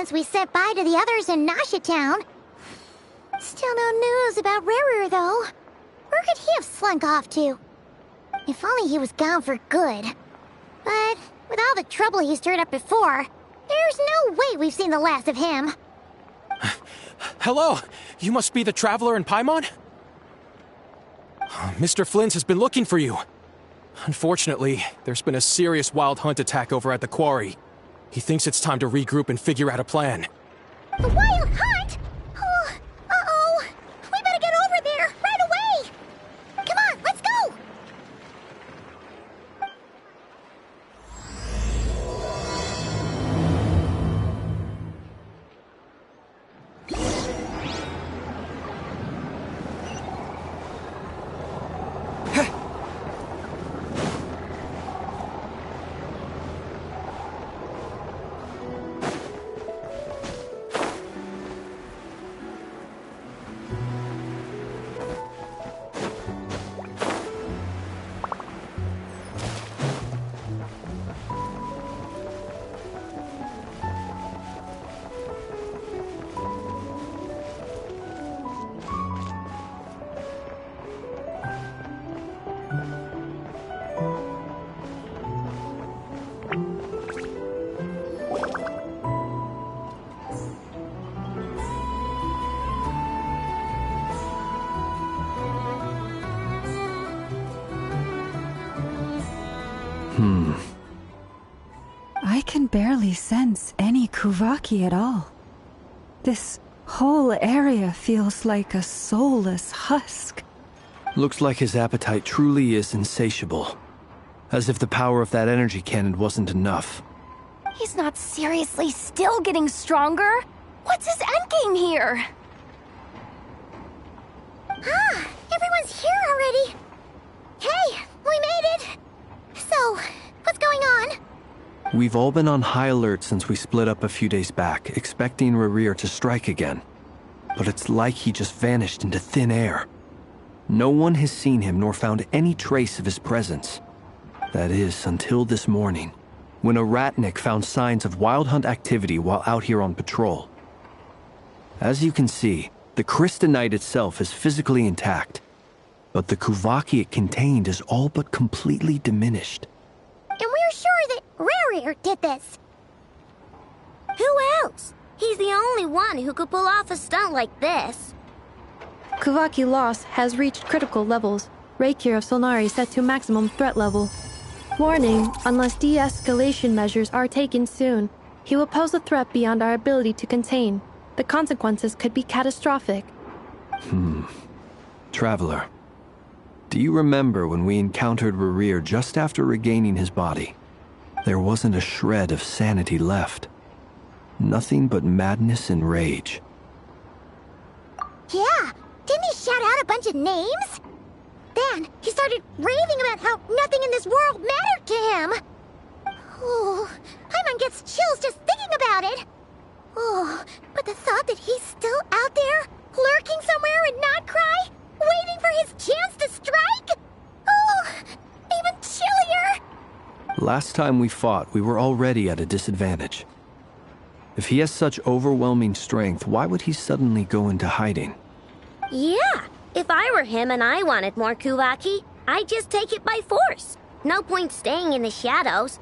since we said bye to the others in Nasha Town. Still no news about Rarer, though. Where could he have slunk off to? If only he was gone for good. But with all the trouble he stirred up before, there's no way we've seen the last of him. Hello! You must be the traveler in Paimon? Mr. Flynn has been looking for you. Unfortunately, there's been a serious wild hunt attack over at the quarry. He thinks it's time to regroup and figure out a plan. The wild hunt? Oh, uh-oh! We better get over there, right away! Come on, let's go! I can barely sense any Kuvaki at all. This whole area feels like a soulless husk. Looks like his appetite truly is insatiable. As if the power of that energy cannon wasn't enough. He's not seriously still getting stronger? What's his endgame here? Ah, everyone's here already. Hey, we made it. So, what's going on? We've all been on high alert since we split up a few days back, expecting Rarir to strike again. But it's like he just vanished into thin air. No one has seen him nor found any trace of his presence. That is, until this morning, when a ratnik found signs of wild hunt activity while out here on patrol. As you can see, the Crystonite itself is physically intact, but the Kuvaki it contained is all but completely diminished. And we're sure that Rarir did this. Who else? He's the only one who could pull off a stunt like this. Kuvaki loss has reached critical levels. Reikir of Solnari set to maximum threat level. Warning, unless de-escalation measures are taken soon, he will pose a threat beyond our ability to contain. The consequences could be catastrophic. Traveler, do you remember when we encountered Rarir just after regaining his body? There wasn't a shred of sanity left. Nothing but madness and rage. Yeah, didn't he shout out a bunch of names? Then he started raving about how nothing in this world mattered to him. Oh, Paimon gets chills just thinking about it. Oh, but the thought that he's still out there, lurking somewhere in Not Krai, waiting for his chance to strike? Oh, even chillier. Last time we fought, we were already at a disadvantage. If he has such overwhelming strength, why would he suddenly go into hiding? Yeah, if I were him and I wanted more Kuvaki, I'd just take it by force. No point staying in the shadows.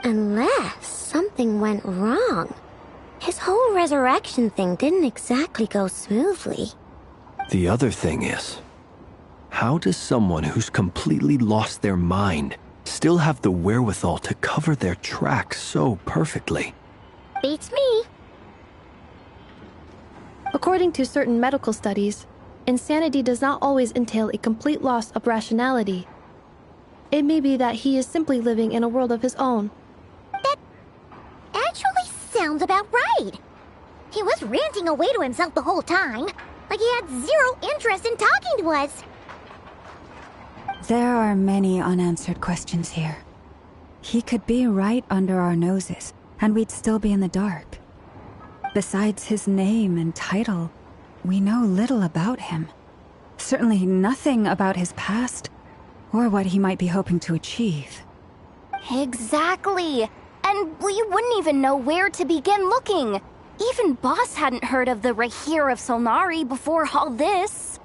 Unless something went wrong. His whole resurrection thing didn't exactly go smoothly. The other thing is, how does someone who's completely lost their mind still have the wherewithal to cover their tracks so perfectly? Beats me. According to certain medical studies, insanity does not always entail a complete loss of rationality. It may be that he is simply living in a world of his own. That actually sounds about right. He was ranting away to himself the whole time, like he had zero interest in talking to us. There are many unanswered questions here. He could be right under our noses, and we'd still be in the dark. Besides his name and title, we know little about him. Certainly nothing about his past, or what he might be hoping to achieve. Exactly. And we wouldn't even know where to begin looking. Even Boss hadn't heard of the Rahir of Solnari before all this.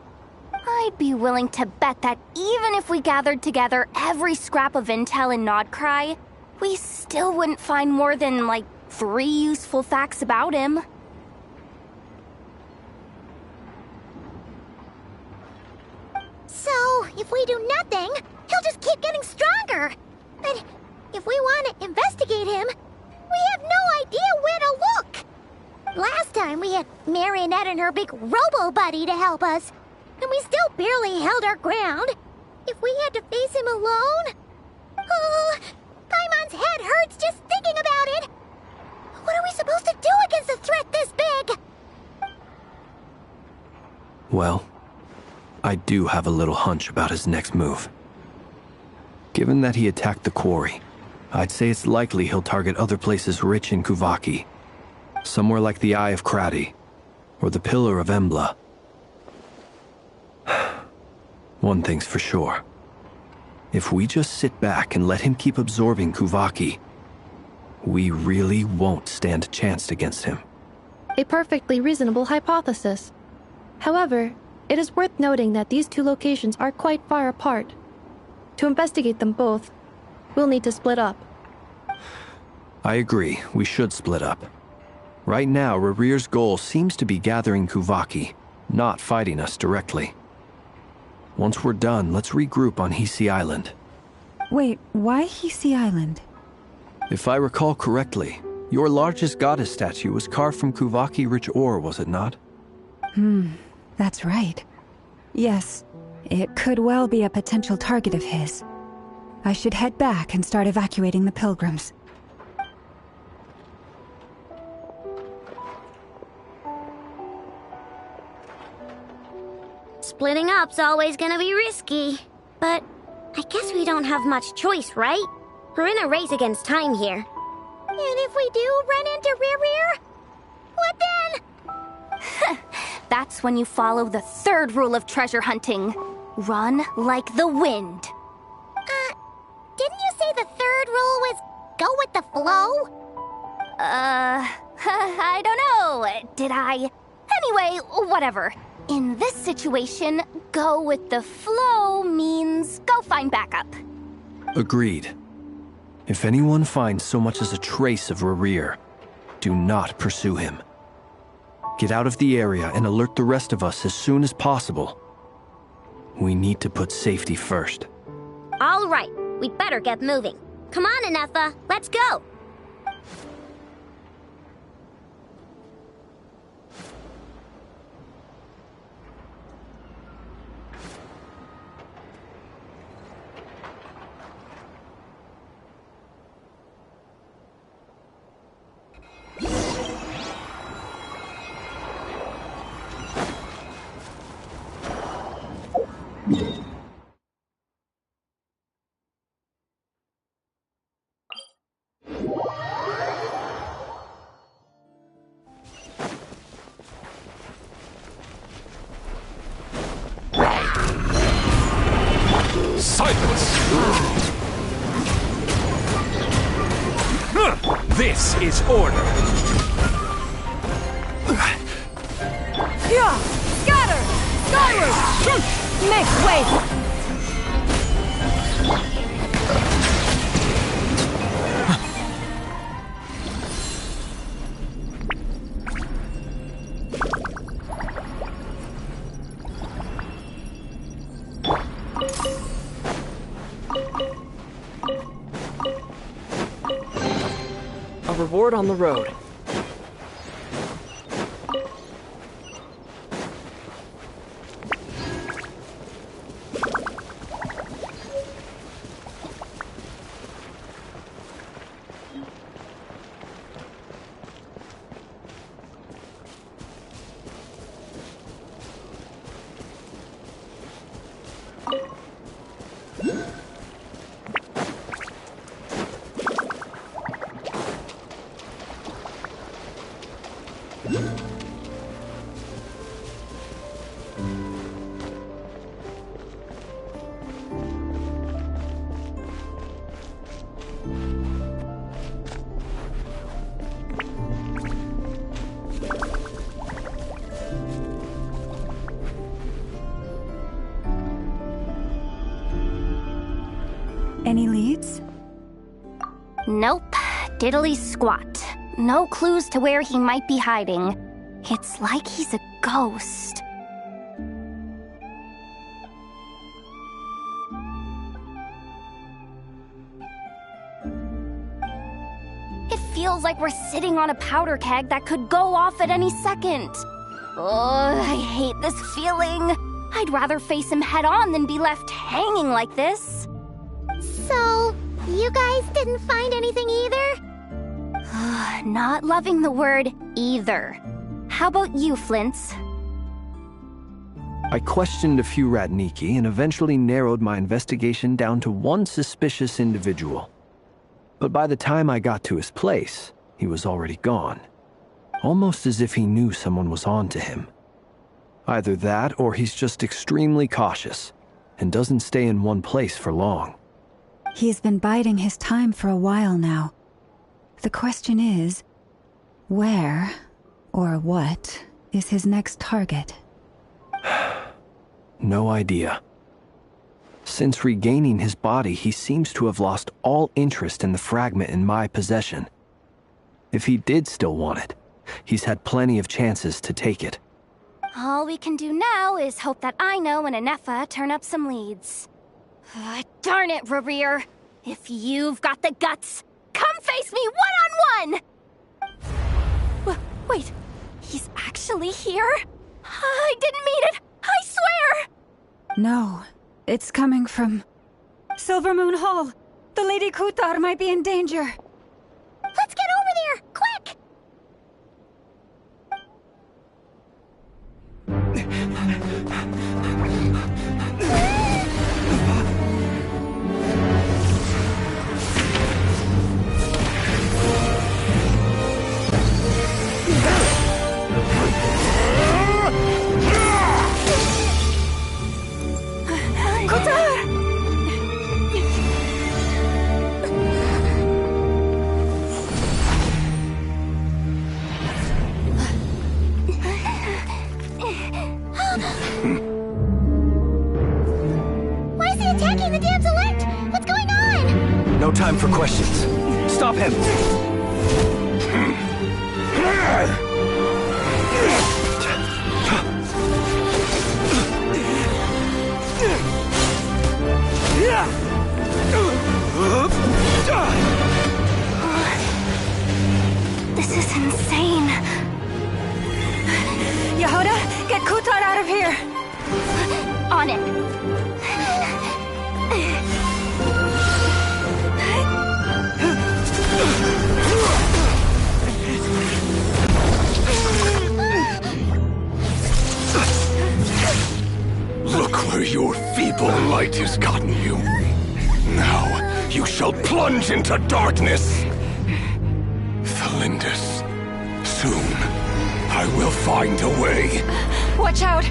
I'd be willing to bet that even if we gathered together every scrap of intel in Nodcry, we still wouldn't find more than, like, 3 useful facts about him. So, if we do nothing, he'll just keep getting stronger. But if we want to investigate him, we have no idea where to look. Last time we had Marionette and her big robo-buddy to help us, and we still barely held our ground. If we had to face him alone... Oh, Paimon's head hurts just thinking about it. What are we supposed to do against a threat this big? Well, I do have a little hunch about his next move. Given that he attacked the quarry, I'd say it's likely he'll target other places rich in Kuvaki. Somewhere like the Eye of Krati, or the Pillar of Embla. One thing's for sure. If we just sit back and let him keep absorbing Kuvaki, we really won't stand a chance against him. A perfectly reasonable hypothesis. However, it is worth noting that these 2 locations are quite far apart. To investigate them both, we'll need to split up. I agree, we should split up. Right now, Rarir's goal seems to be gathering Kuvaki, not fighting us directly. Once we're done, let's regroup on Hisi Island. Wait, why Hisi Island? If I recall correctly, your largest goddess statue was carved from Kuvaki-rich ore, was it not? That's right. Yes, it could well be a potential target of his. I should head back and start evacuating the pilgrims. Splitting up's always gonna be risky. But I guess we don't have much choice, right? We're in a race against time here. And if we do run into Rarir, what then? That's when you follow the 3rd rule of treasure hunting. Run like the wind. Didn't you say the 3rd rule was go with the flow? I don't know. Did I? Anyway, whatever. In this situation, go with the flow means go find backup. Agreed. If anyone finds so much as a trace of Rarir, do not pursue him. Get out of the area and alert the rest of us as soon as possible. We need to put safety first. All right, we'd better get moving. Come on, Anefa, let's go. This is order. Yeah! Scatter! Skyward! Make way! A reward on the road. Any leads? Nope. Diddly squat. No clues to where he might be hiding. It's like he's a ghost. It feels like we're sitting on a powder keg that could go off at any second. Oh, I hate this feeling. I'd rather face him head on than be left hanging like this. So, you guys didn't find anything either? Not loving the word either. How about you, Flint's? I questioned a few Ratniki and eventually narrowed my investigation down to one suspicious individual. But by the time I got to his place, he was already gone. Almost as if he knew someone was on to him. Either that or he's just extremely cautious and doesn't stay in one place for long. He's been biding his time for a while now. The question is, where or what is his next target? No idea. Since regaining his body, he seems to have lost all interest in the fragment in my possession. If he did still want it, he's had plenty of chances to take it. All we can do now is hope that Ino and Anefa turn up some leads. Darn it, Rarir. If you've got the guts, come face me one-on-one! Wait, he's actually here? I didn't mean it, I swear! No, it's coming from Silver Moon Hall. The Lady Kutar might be in danger. Let's get over there, quick! Why is he attacking the damselette? What's going on? No time for questions. Stop him! This is insane. Yehuda, get Kutar out of here! On it. Look where your feeble light has gotten you. Now, you shall plunge into darkness. Thalindus, soon, I will find a way. Watch out!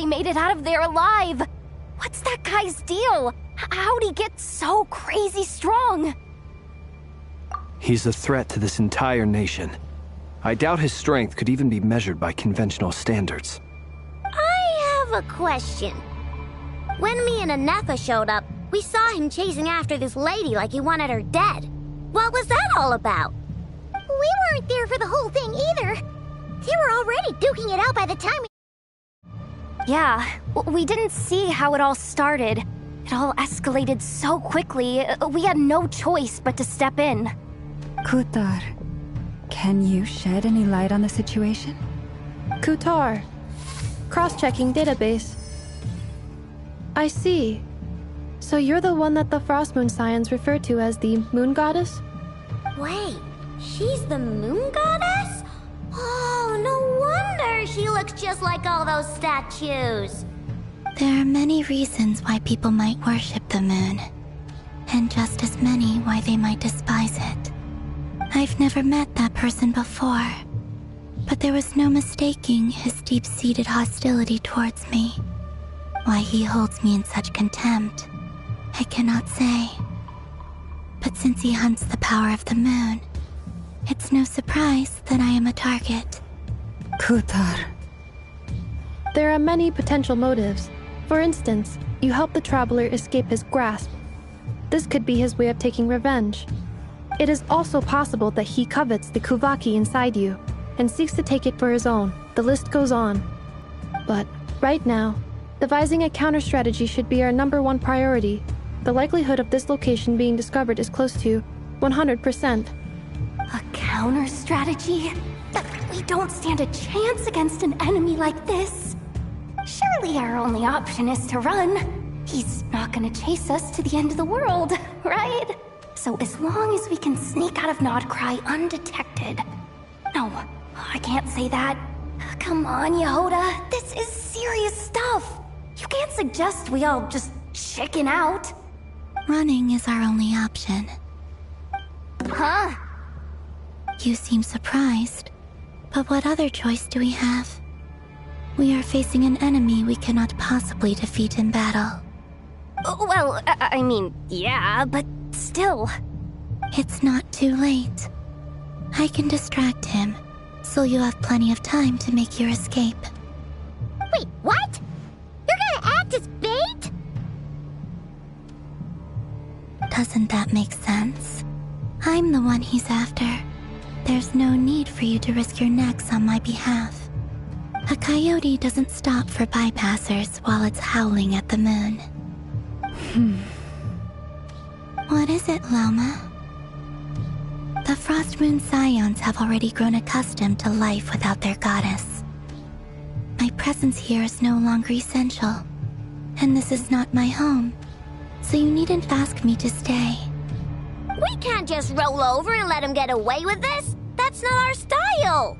Made it out of there alive. What's that guy's deal? How'd he get so crazy strong? He's a threat to this entire nation. I doubt his strength could even be measured by conventional standards. I have a question. When me and Anetha showed up, we saw him chasing after this lady like he wanted her dead. What was that all about? We weren't there for the whole thing either. They were already duking it out by the time Yeah, we didn't see how it all started. It all escalated so quickly, we had no choice but to step in. Kutar, can you shed any light on the situation? Kutar. Cross-checking database. I see. So you're the one that the Frost Moon Scions refer to as the Moon Goddess? Wait, she's the moon goddess? Oh, no wonder she looks just like all those statues. There are many reasons why people might worship the moon, and just as many why they might despise it. I've never met that person before, but there was no mistaking his deep-seated hostility towards me. Why he holds me in such contempt, I cannot say. But since he hunts the power of the moon, it's no surprise that I am a target. Kutar. There are many potential motives. For instance, you help the traveler escape his grasp. This could be his way of taking revenge. It is also possible that he covets the Kuvaki inside you and seeks to take it for his own. The list goes on. But right now, devising a counter-strategy should be our #1 priority. The likelihood of this location being discovered is close to 100%. A counter-strategy? We don't stand a chance against an enemy like this. Surely our only option is to run. He's not gonna chase us to the end of the world, right? So as long as we can sneak out of Nodcry undetected... No, I can't say that. Come on, Yehoda, this is serious stuff. You can't suggest we all just chicken out. Running is our only option. Huh? You seem surprised, but what other choice do we have? We are facing an enemy we cannot possibly defeat in battle. Well, I mean, yeah, but still. It's not too late. I can distract him, so you'll have plenty of time to make your escape. Wait, what? You're gonna act as bait? Doesn't that make sense? I'm the one he's after. There's no need for you to risk your necks on my behalf. A coyote doesn't stop for bypassers while it's howling at the moon. What is it, Loma? The Frost Moon Scions have already grown accustomed to life without their goddess. My presence here is no longer essential, and this is not my home, so you needn't ask me to stay. We can't just roll over and let him get away with this. That's not our style.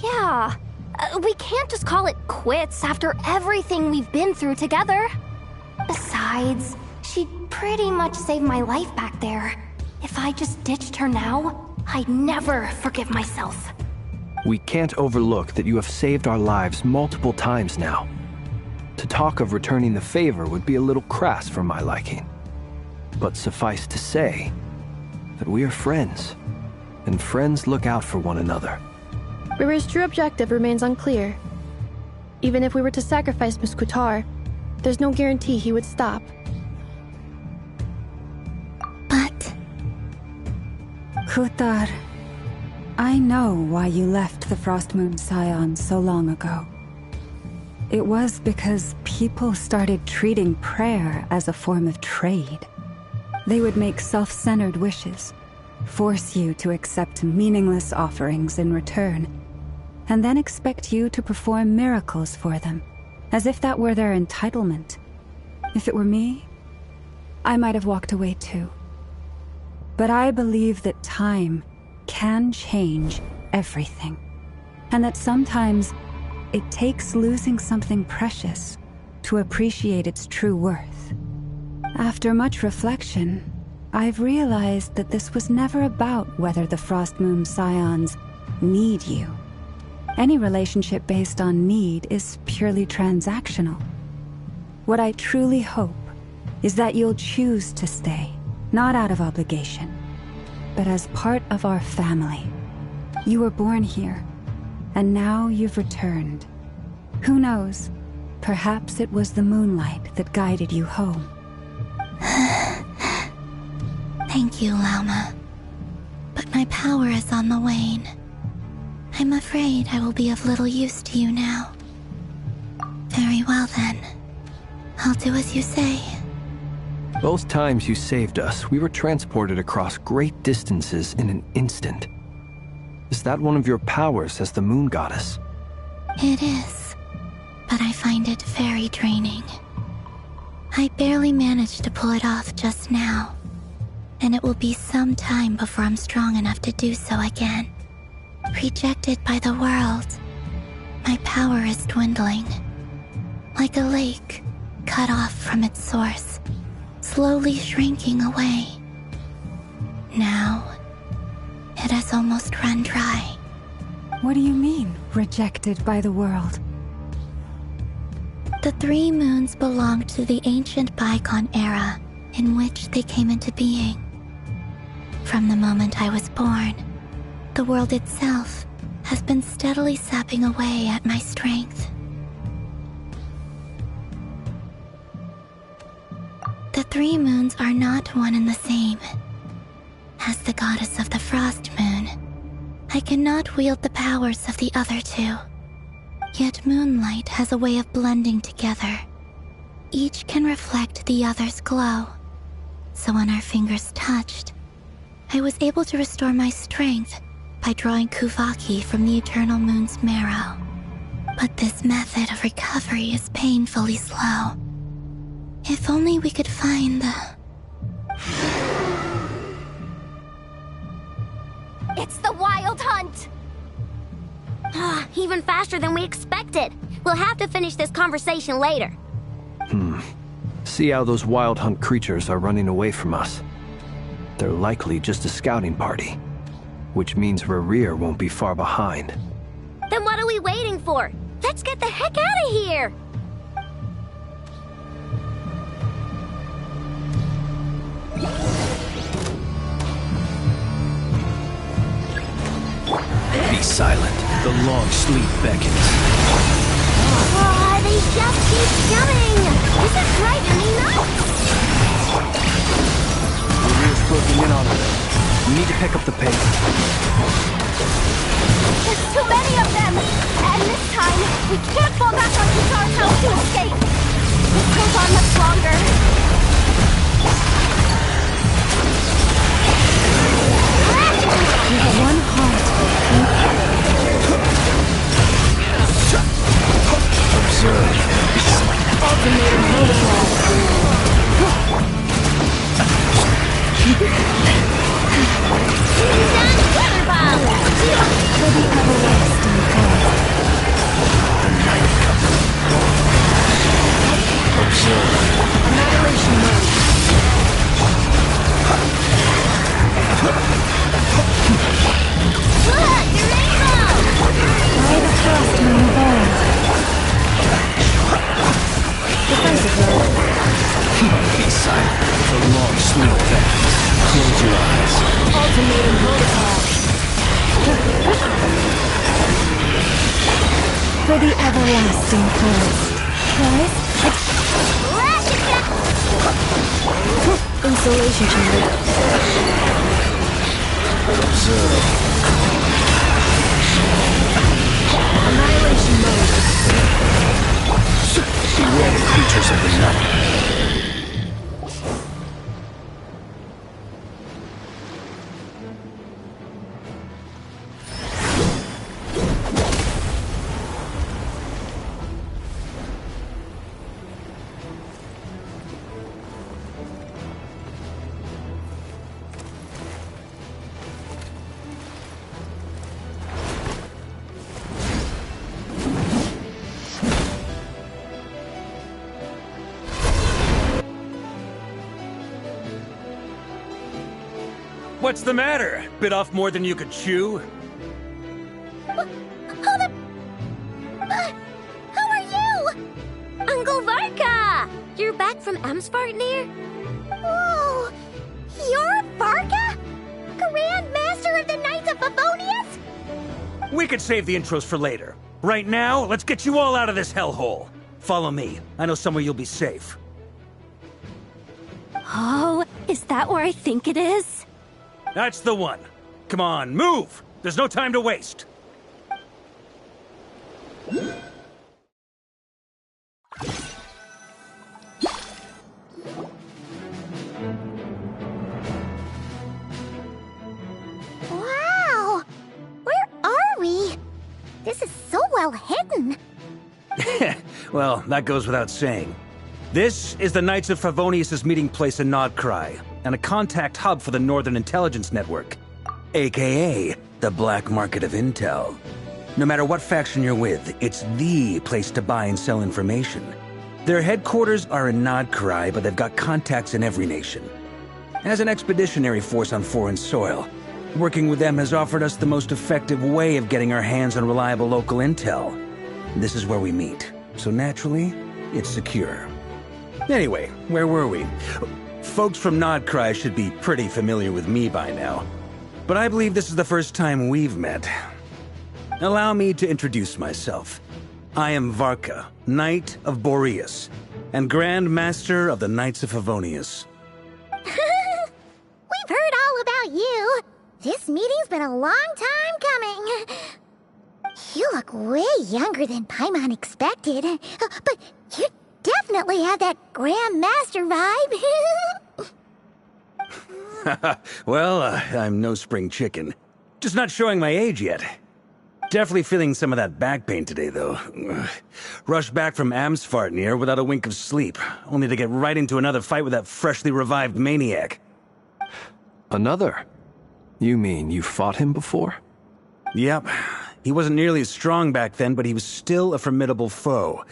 Yeah, we can't just call it quits after everything we've been through together. Besides, she pretty much saved my life back there. If I just ditched her now, I'd never forgive myself. We can't overlook that you have saved our lives multiple times now. To talk of returning the favor would be a little crass for my liking. But suffice to say that we are friends, and friends look out for one another. Rira's true objective remains unclear. Even if we were to sacrifice Miss Kutar, there's no guarantee he would stop. But... Kutar, I know why you left the Frost Moon Scions so long ago. It was because people started treating prayer as a form of trade. They would make self-centered wishes, force you to accept meaningless offerings in return, and then expect you to perform miracles for them, as if that were their entitlement. If it were me, I might have walked away too. But I believe that time can change everything, and that sometimes it takes losing something precious to appreciate its true worth. After much reflection, I've realized that this was never about whether the Frost Moon Scions need you. Any relationship based on need is purely transactional. What I truly hope is that you'll choose to stay, not out of obligation, but as part of our family. You were born here, and now you've returned. Who knows? Perhaps it was the moonlight that guided you home. Thank you, Lauma. But my power is on the wane. I'm afraid I will be of little use to you now. Very well then. I'll do as you say. Both times you saved us, we were transported across great distances in an instant. Is that one of your powers as the moon goddess? It is, but I find it very draining. I barely managed to pull it off just now, and it will be some time before I'm strong enough to do so again. Rejected by the world, my power is dwindling. Like a lake cut off from its source, slowly shrinking away. Now, it has almost run dry. What do you mean, rejected by the world? The 3 moons belonged to the ancient bygone era in which they came into being. From the moment I was born, the world itself has been steadily sapping away at my strength. The 3 moons are not one and the same. As the goddess of the Frost Moon, I cannot wield the powers of the other 2. Yet moonlight has a way of blending together. Each can reflect the other's glow. So when our fingers touched, I was able to restore my strength by drawing Kuvaki from the eternal moon's marrow. But this method of recovery is painfully slow. If only we could find the... It's the Wild Hunt! Even faster than we expected. We'll have to finish this conversation later. See how those Wild Hunt creatures are running away from us. They're likely just a scouting party, which means Rerir won't be far behind. Then what are we waiting for? Let's get the heck out of here! Be silent. The long sleep beckons. Oh, they just keep coming! This is driving me nuts! Rerir's closing in on us. We need to pick up the pace. There's too many of them! And this time, we can't fall back on Guitar's house to escape! This goes on much longer. With one heart, Observe. Ultimatum protocol. for the everlasting cause. Observe. Annihilation mode. Look, your rainbow! By the Frost Moon of old. Defensive mode. Be silent. The long sleep beckons. Close your eyes. Ultimatum protocol. For the everlasting cause. Right? Installation chamber. Observe. Annihilation mode. Beware the creatures of the night. What's the matter? Bit off more than you could chew? How are you? Uncle Varka! You're back from Amsvartnir? Whoa! You're Varka? Grand Master of the Knights of Favonius? We could save the intros for later. Right now, let's get you all out of this hellhole. Follow me. I know somewhere you'll be safe. Oh, is that where I think it is? That's the one. Come on, move! There's no time to waste. Wow! Where are we? This is so well hidden. Well, that goes without saying. This is the Knights of Favonius' meeting place in Nodkrai, and a contact hub for the Northern Intelligence Network, aka the Black Market of Intel. No matter what faction you're with, it's the place to buy and sell information. Their headquarters are in Nodkrai, but they've got contacts in every nation. As an expeditionary force on foreign soil, working with them has offered us the most effective way of getting our hands on reliable local intel. This is where we meet, so naturally, it's secure. Anyway, where were we? Folks from Nodkrai should be pretty familiar with me by now, but I believe this is the first time we've met. Allow me to introduce myself. I am Varka, Knight of Boreas, and Grand Master of the Knights of Favonius. We've heard all about you. This meeting's been a long time coming. You look way younger than Paimon expected, but you definitely have that Grand Master vibe. Well, I'm no spring chicken. Just not showing my age yet. Definitely feeling some of that back pain today, though. Rushed back from Amsfartnir without a wink of sleep, only to get right into another fight with that freshly revived maniac. Another? You mean you fought him before? Yep. He wasn't nearly as strong back then, but he was still a formidable foe.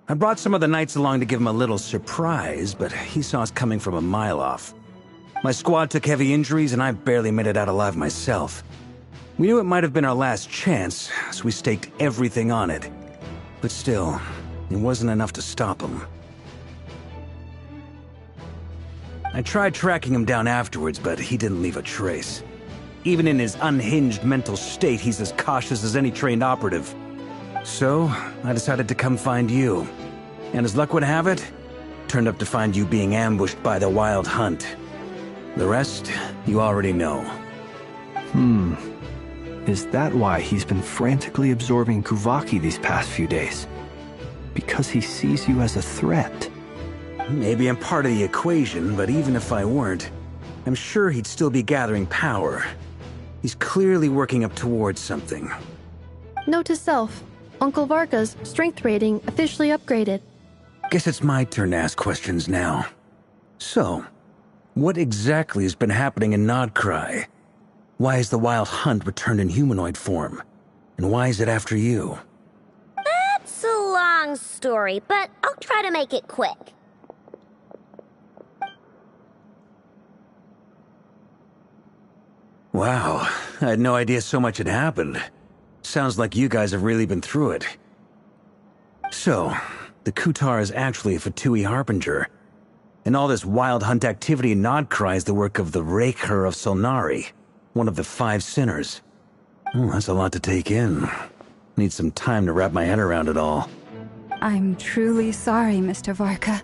I brought some of the knights along to give him a little surprise, but he saw us coming from a mile off. My squad took heavy injuries, and I barely made it out alive myself. We knew it might have been our last chance, so we staked everything on it. But still, it wasn't enough to stop him. I tried tracking him down afterwards, but he didn't leave a trace. Even in his unhinged mental state, he's as cautious as any trained operative. So, I decided to come find you. And as luck would have it, turned up to find you being ambushed by the Wild Hunt. The rest, you already know. Is that why he's been frantically absorbing Kuvaki these past few days? Because he sees you as a threat? Maybe I'm part of the equation, but even if I weren't, I'm sure he'd still be gathering power. He's clearly working up towards something. Note to self, Uncle Varka's strength rating officially upgraded. Guess it's my turn to ask questions now. So, what exactly has been happening in Nodkrai? Why is the Wild Hunt returned in humanoid form? And why is it after you? That's a long story, but I'll try to make it quick. Wow, I had no idea so much had happened. Sounds like you guys have really been through it. So, the Kutar is actually a Fatui Harbinger. And all this Wild Hunt activity in Nodkrai is the work of the Raker of Solnari, one of the 5 sinners. Oh, that's a lot to take in. Need some time to wrap my head around it all. I'm truly sorry, Mr. Varka.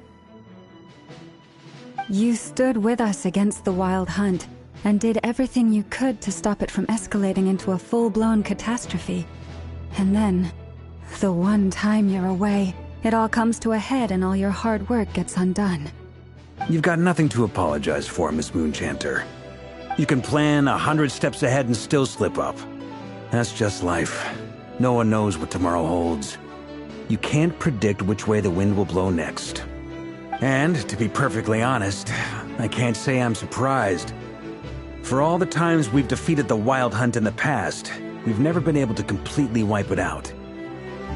You stood with us against the Wild Hunt and did everything you could to stop it from escalating into a full-blown catastrophe. And then, the one time you're away, it all comes to a head and all your hard work gets undone. You've got nothing to apologize for, Miss Moonchanter. You can plan 100 steps ahead and still slip up. That's just life. No one knows what tomorrow holds. You can't predict which way the wind will blow next. And, to be perfectly honest, I can't say I'm surprised. For all the times we've defeated the Wild Hunt in the past, we've never been able to completely wipe it out.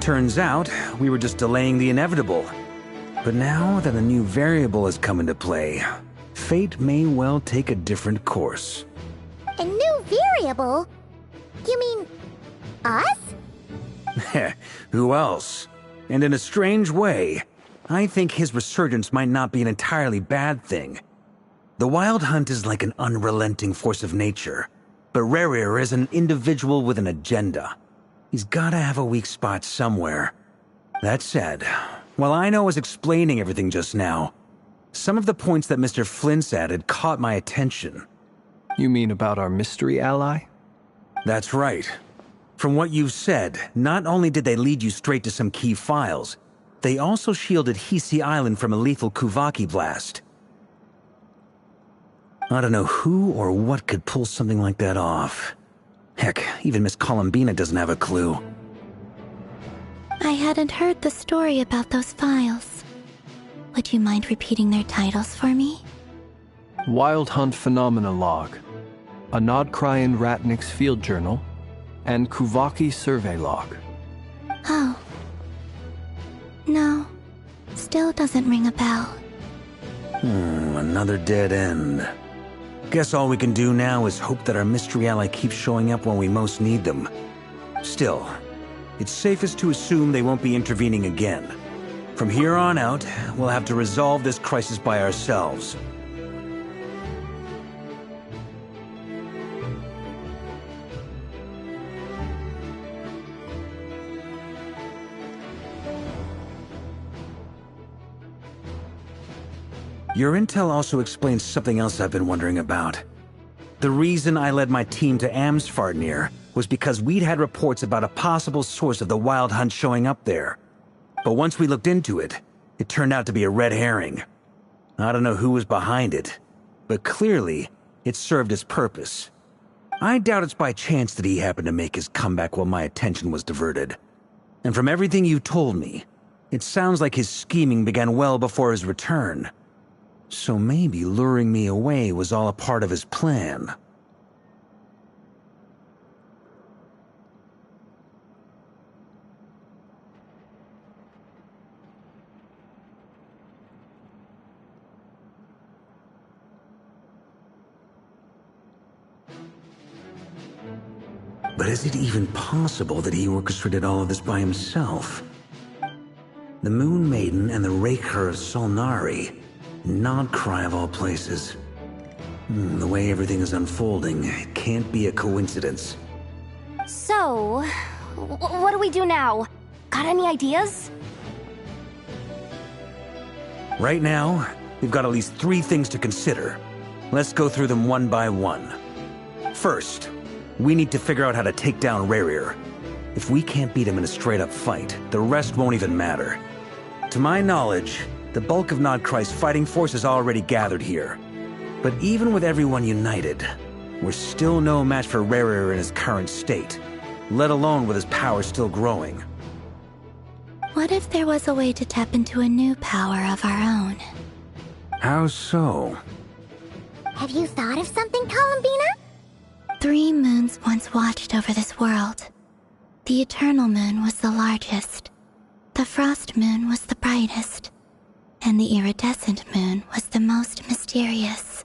Turns out, we were just delaying the inevitable. But now that a new variable has come into play, fate may well take a different course. A new variable? You mean us? Who else? And in a strange way, I think his resurgence might not be an entirely bad thing. The Wild Hunt is like an unrelenting force of nature, but Rerir is an individual with an agenda. He's gotta have a weak spot somewhere. That said, while Aino was explaining everything just now, some of the points that Mr. Flint's added caught my attention. You mean about our mystery ally? That's right. From what you've said, not only did they lead you straight to some key files, they also shielded Hisi Island from a lethal Kuvaki blast. I don't know who or what could pull something like that off. Heck, even Miss Columbina doesn't have a clue. I hadn't heard the story about those files. Would you mind repeating their titles for me? Wild Hunt Phenomena Log, a Nodcrian Ratnik's Field Journal, and Kuvaki Survey Log. Oh. No. Still doesn't ring a bell. Another dead end. Guess all we can do now is hope that our mystery ally keeps showing up when we most need them. Still, it's safest to assume they won't be intervening again. From here on out, we'll have to resolve this crisis by ourselves. Your intel also explains something else I've been wondering about. The reason I led my team to Amsfarnir was because we'd had reports about a possible source of the Wild Hunt showing up there. But once we looked into it, it turned out to be a red herring. I don't know who was behind it, but clearly, it served its purpose. I doubt it's by chance that he happened to make his comeback while my attention was diverted. And from everything you told me, it sounds like his scheming began well before his return. So maybe luring me away was all a part of his plan. But is it even possible that he orchestrated all of this by himself? The Moon Maiden and the Raker of Solnari. Nodcry of all places. The way everything is unfolding, it can't be a coincidence. So, what do we do now? Got any ideas? Right now, we've got at least 3 things to consider. Let's go through them one by one. First, we need to figure out how to take down Rerir. If we can't beat him in a straight-up fight, the rest won't even matter. To my knowledge, the bulk of Nodcry's fighting force is already gathered here. But even with everyone united, we're still no match for Rerir in his current state, let alone with his power still growing. What if there was a way to tap into a new power of our own? How so? Have you thought of something, Columbina? 3 moons once watched over this world. The Eternal Moon was the largest. The Frost Moon was the brightest. And the Iridescent Moon was the most mysterious.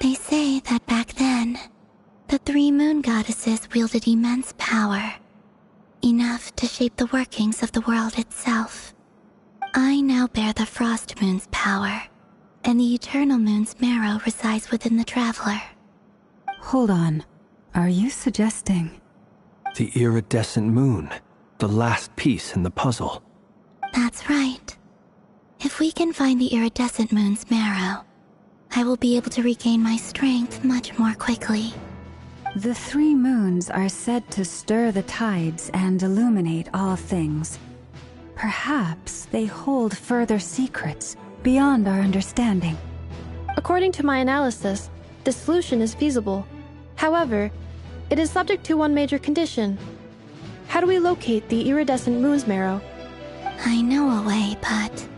They say that back then, the 3 moon goddesses wielded immense power, enough to shape the workings of the world itself. I now bear the Frost Moon's power, and the Eternal Moon's marrow resides within the Traveler. Hold on. Are you suggesting? The Iridescent Moon, the last piece in the puzzle. That's right. If we can find the Iridescent Moon's marrow, I will be able to regain my strength much more quickly. The 3 moons are said to stir the tides and illuminate all things. Perhaps they hold further secrets beyond our understanding. According to my analysis, the solution is feasible. However, it is subject to one major condition. How do we locate the Iridescent Moon's marrow? I know a way, but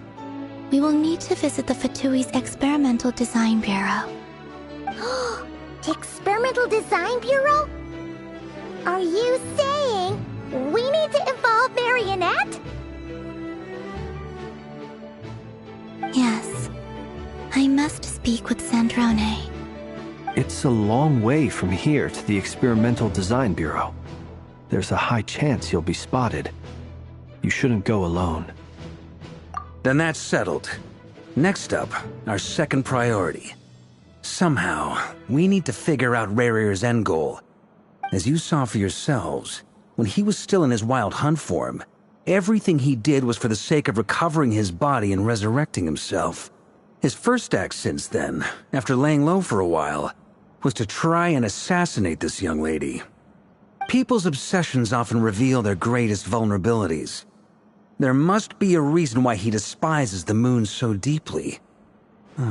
we will need to visit the Fatui's Experimental Design Bureau. Experimental Design Bureau? Are you saying we need to involve Marionette? Yes. I must speak with Sandrone. It's a long way from here to the Experimental Design Bureau. There's a high chance you'll be spotted. You shouldn't go alone. Then that's settled. Next up, our second priority. Somehow, we need to figure out Rarir's end goal. As you saw for yourselves, when he was still in his wild hunt form, everything he did was for the sake of recovering his body and resurrecting himself. His first act since then, after laying low for a while, was to try and assassinate this young lady. People's obsessions often reveal their greatest vulnerabilities. There must be a reason why he despises the moon so deeply.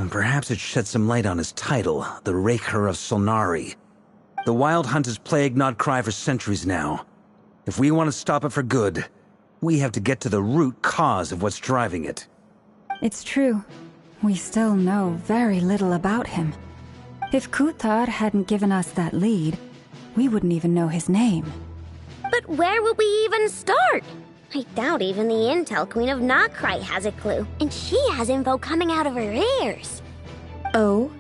Perhaps it sheds some light on his title, the Raker of Solnari. The Wild Hunt has plagued Nodcry for centuries now. If we want to stop it for good, we have to get to the root cause of what's driving it. It's true. We still know very little about him. If Kuthar hadn't given us that lead, we wouldn't even know his name. But where would we even start? I doubt even the Intel Queen of Nodcry has a clue, and she has info coming out of her ears. Oh?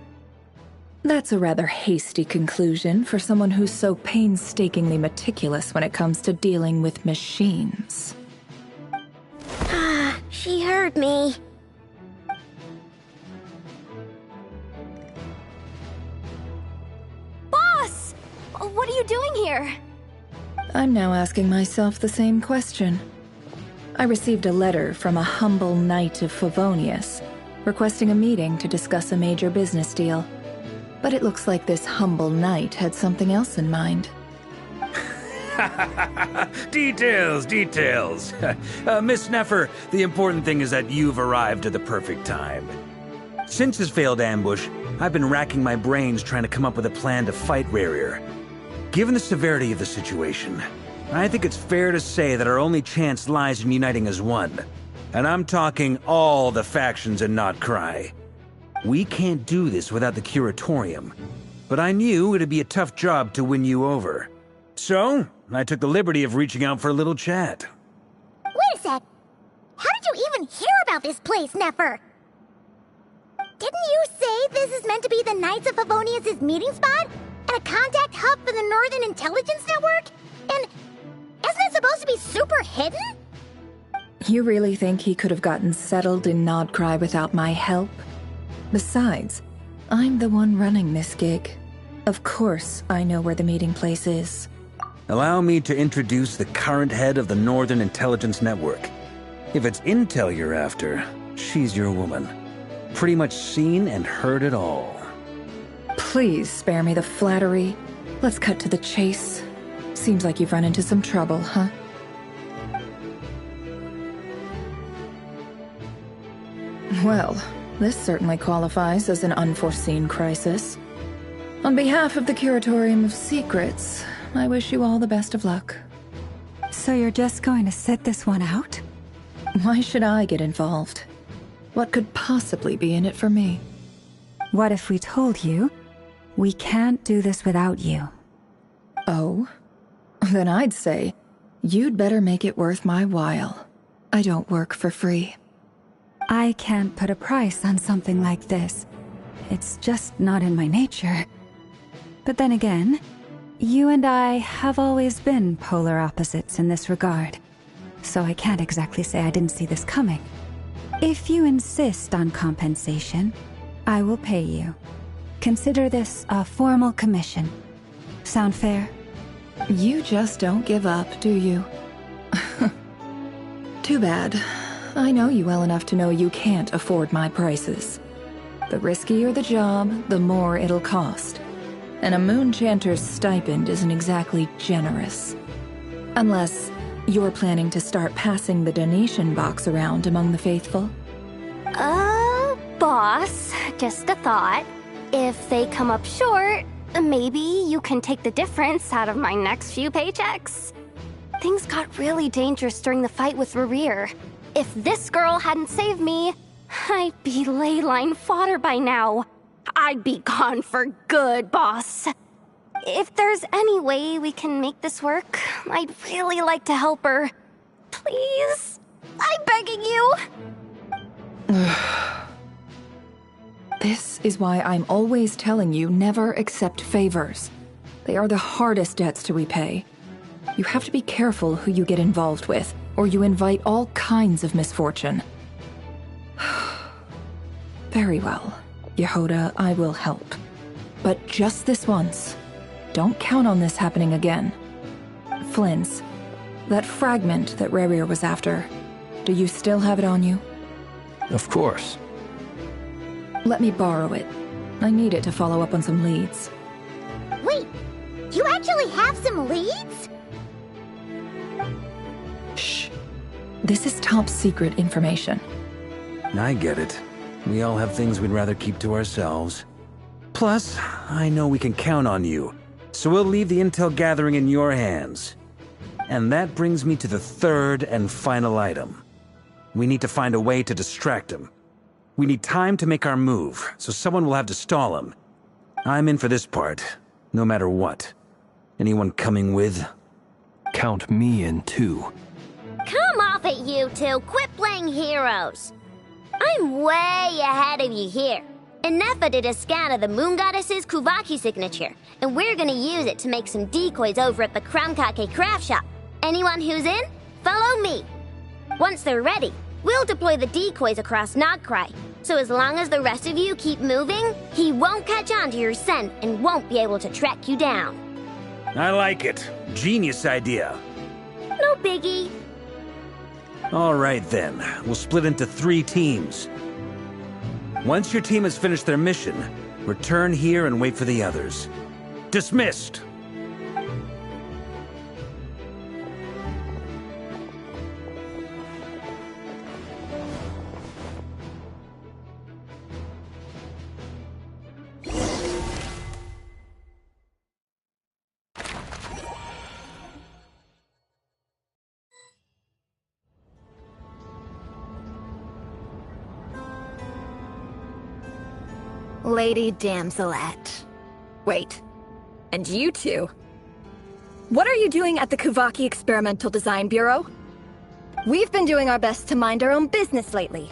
That's a rather hasty conclusion for someone who's so painstakingly meticulous when it comes to dealing with machines. Ah, she heard me. Boss! What are you doing here? I'm now asking myself the same question. I received a letter from a humble knight of Favonius, requesting a meeting to discuss a major business deal. But it looks like this humble knight had something else in mind. Details. Miss Neffer, the important thing is that you've arrived at the perfect time. Since his failed ambush, I've been racking my brains trying to come up with a plan to fight Rarir. Given the severity of the situation, I think it's fair to say that our only chance lies in uniting as one. And I'm talking all the factions in Nodcry. We can't do this without the Curatorium, but I knew it'd be a tough job to win you over. So, I took the liberty of reaching out for a little chat. Wait a sec. How did you even hear about this place, Neffer? Didn't you say this is meant to be the Knights of Favonius' meeting spot? And a contact hub for the Northern Intelligence Network? And isn't it supposed to be super hidden? You really think he could have gotten settled in Nodcry without my help? Besides, I'm the one running this gig. Of course I know where the meeting place is. Allow me to introduce the current head of the Northern Intelligence Network. If it's intel you're after, she's your woman. Pretty much seen and heard it all. Please spare me the flattery. Let's cut to the chase. Seems like you've run into some trouble, huh? Well, this certainly qualifies as an unforeseen crisis. On behalf of the Curatorium of Secrets, I wish you all the best of luck. So you're just going to sit this one out? Why should I get involved? What could possibly be in it for me? What if we told you we can't do this without you? Oh? Then I'd say, you'd better make it worth my while. I don't work for free. I can't put a price on something like this. It's just not in my nature. But then again, you and I have always been polar opposites in this regard. So I can't exactly say I didn't see this coming. If you insist on compensation, I will pay you. Consider this a formal commission. Sound fair? You just don't give up, do you? Too bad. I know you well enough to know you can't afford my prices. The riskier the job, the more it'll cost. And a moon chanter's stipend isn't exactly generous. Unless you're planning to start passing the donation box around among the faithful. Boss, just a thought. If they come up short, maybe you can take the difference out of my next few paychecks. Things got really dangerous during the fight with Rarir. If this girl hadn't saved me, I'd be ley line fodder by now. I'd be gone for good, boss. If there's any way we can make this work, I'd really like to help her. Please? I'm begging you. This is why I'm always telling you never accept favors. They are the hardest debts to repay. You have to be careful who you get involved with, or you invite all kinds of misfortune. Very well. Yehoda, I will help. But just this once. Don't count on this happening again. Flynn's. That fragment that Rerir was after. Do you still have it on you? Of course. Let me borrow it. I need it to follow up on some leads. Wait, you actually have some leads? Shh. This is top secret information. I get it. We all have things we'd rather keep to ourselves. Plus, I know we can count on you, so we'll leave the intel gathering in your hands. And that brings me to the third and final item. We need to find a way to distract him. We need time to make our move, so someone will have to stall him. I'm in for this part, no matter what. Anyone coming with? Count me in too. Come off it, you two. Quit playing heroes. I'm way ahead of you here. Enefa did a scan of the Moon Goddess's Kuvaki signature, and we're gonna use it to make some decoys over at the Kramkake craft shop. Anyone who's in, follow me. Once they're ready, we'll deploy the decoys across Nogkrai. So as long as the rest of you keep moving, he won't catch on to your scent and won't be able to track you down. I like it. Genius idea. No biggie. All right then, we'll split into 3 teams. Once your team has finished their mission, return here and wait for the others. Dismissed! Lady Damselette. Wait, and you two? What are you doing at the Kuvaki Experimental Design Bureau? We've been doing our best to mind our own business lately.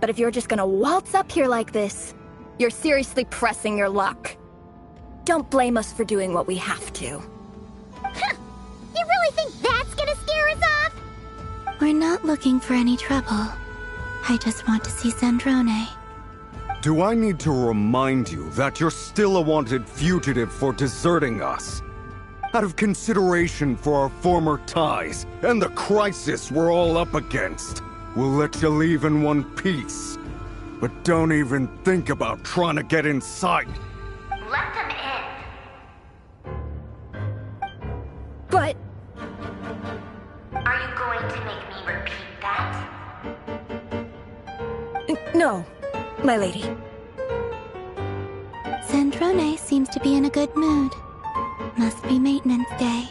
But if you're just gonna waltz up here like this, you're seriously pressing your luck. Don't blame us for doing what we have to. Huh. You really think that's gonna scare us off? We're not looking for any trouble. I just want to see Zandrone. Do I need to remind you that you're still a wanted fugitive for deserting us? Out of consideration for our former ties and the crisis we're all up against, we'll let you leave in one piece. But don't even think about trying to get inside. Let them in. But... Are you going to make me repeat that? No, my lady. Zandrone seems to be in a good mood. Must be maintenance day.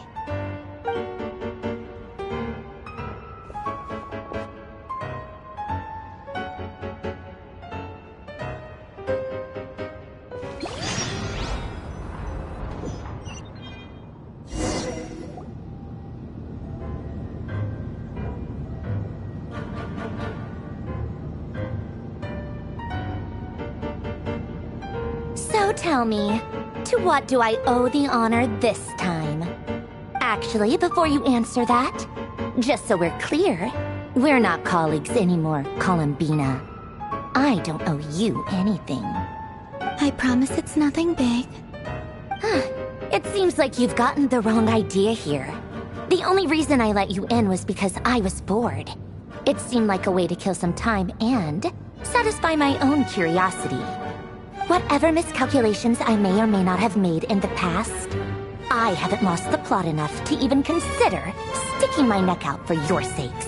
So tell me, to what do I owe the honor this time? Actually, before you answer that, just so we're clear, we're not colleagues anymore, Columbina. I don't owe you anything. I promise it's nothing big. It seems like you've gotten the wrong idea here. The only reason I let you in was because I was bored. It seemed like a way to kill some time and satisfy my own curiosity. Whatever miscalculations I may or may not have made in the past, I haven't lost the plot enough to even consider sticking my neck out for your sakes.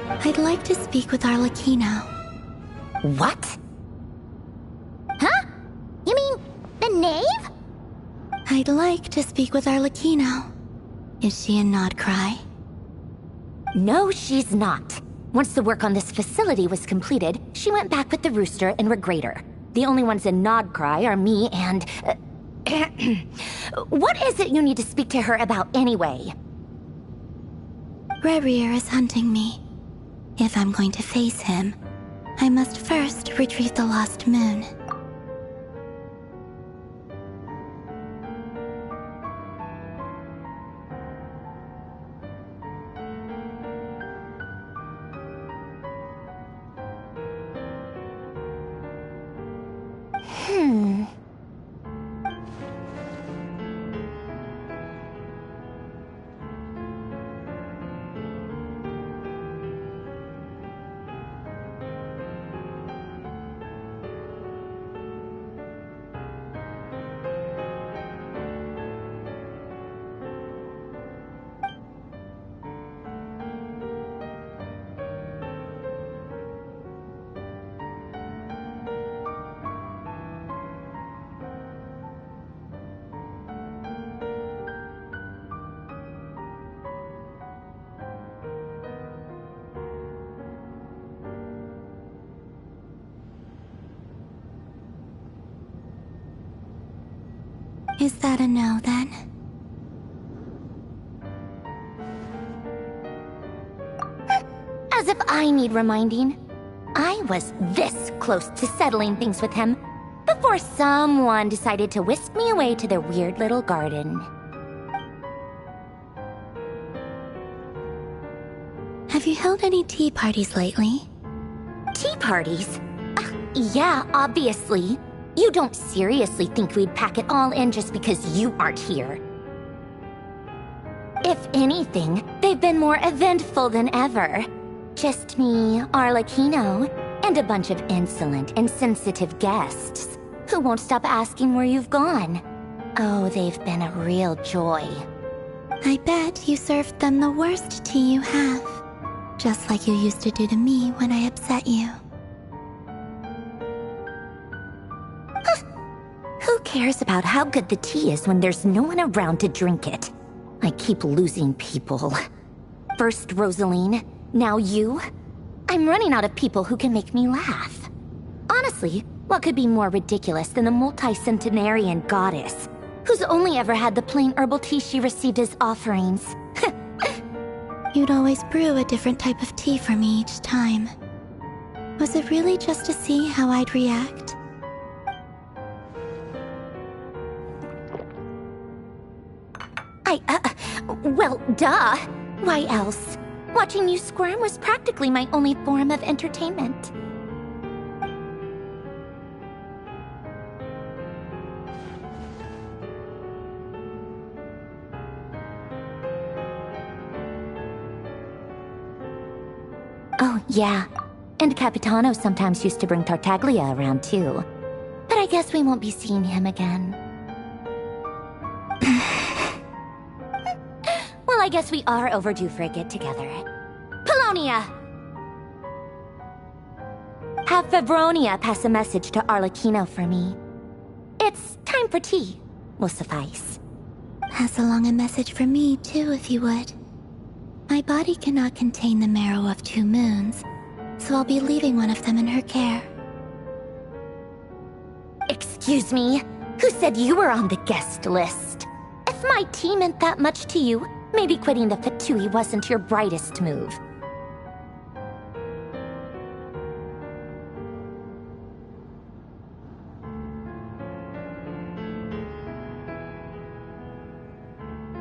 I'd like to speak with Arlecchino. What? Huh? You mean the knave? I'd like to speak with Arlecchino. Is she in Nodcry? No, she's not. Once the work on this facility was completed, she went back with the Rooster and Regrator. The only ones in Nodcry are me and... What is it you need to speak to her about anyway? Rerir is hunting me. If I'm going to face him, I must first retrieve the lost moon. Is that a no, then? As if I need reminding. I was this close to settling things with him before someone decided to whisk me away to their weird little garden. Have you held any tea parties lately? Tea parties? Yeah, obviously. You don't seriously think we'd pack it all in just because you aren't here. If anything, they've been more eventful than ever. Just me, Arlecchino, and a bunch of insolent, insensitive guests who won't stop asking where you've gone. Oh, they've been a real joy. I bet you served them the worst tea you have. Just like you used to do to me when I upset you. Who cares about how good the tea is when there's no one around to drink it? I keep losing people. First Rosaline, now you. I'm running out of people who can make me laugh. Honestly, what could be more ridiculous than the multi-centenarian goddess, who's only ever had the plain herbal tea she received as offerings? You'd always brew a different type of tea for me each time. Was it really just to see how I'd react? Well, duh. Why else? Watching you squirm was practically my only form of entertainment. Oh, yeah. And Capitano sometimes used to bring Tartaglia around, too. But I guess we won't be seeing him again. Well, I guess we are overdue for a get-together. Polonia! Have Favronia pass a message to Arlecchino for me. It's time for tea. Will suffice. Pass along a message for me, too, if you would. My body cannot contain the marrow of 2 moons, so I'll be leaving one of them in her care. Excuse me? Who said you were on the guest list? If my tea meant that much to you, maybe quitting the Fatui wasn't your brightest move.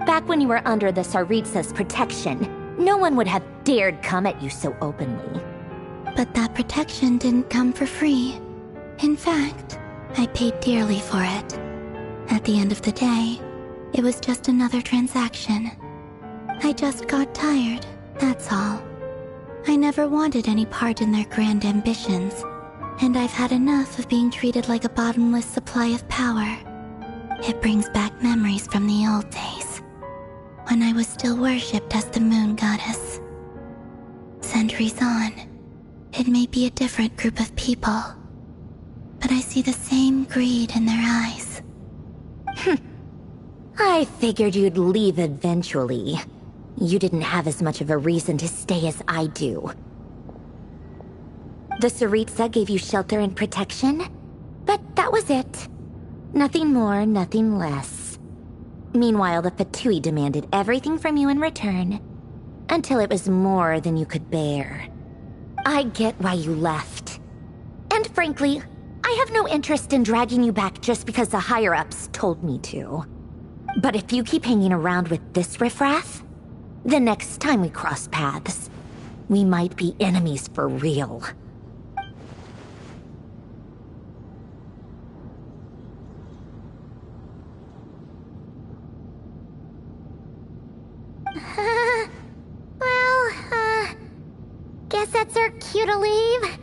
Back when you were under the Tsaritsa's protection, no one would have dared come at you so openly. But that protection didn't come for free. In fact, I paid dearly for it. At the end of the day, it was just another transaction. I just got tired, that's all. I never wanted any part in their grand ambitions, and I've had enough of being treated like a bottomless supply of power. It brings back memories from the old days, when I was still worshipped as the moon goddess. Centuries on, it may be a different group of people, but I see the same greed in their eyes. I figured you'd leave eventually. You didn't have as much of a reason to stay as I do. The Tsaritsa gave you shelter and protection, but that was it. Nothing more, nothing less. Meanwhile, the Fatui demanded everything from you in return, until it was more than you could bear. I get why you left. And frankly, I have no interest in dragging you back just because the higher-ups told me to. But if you keep hanging around with this riffraff, the next time we cross paths, we might be enemies for real. Guess that's our cue to leave.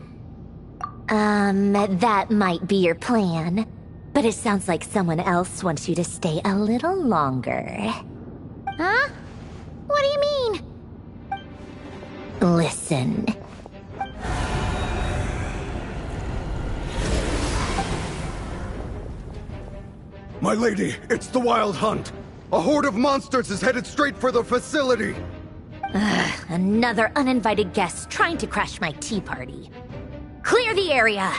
That might be your plan. But it sounds like someone else wants you to stay a little longer. Huh? What do you mean? Listen. My lady, it's the Wild Hunt. A horde of monsters is headed straight for the facility. Another uninvited guest trying to crash my tea party. Clear the area!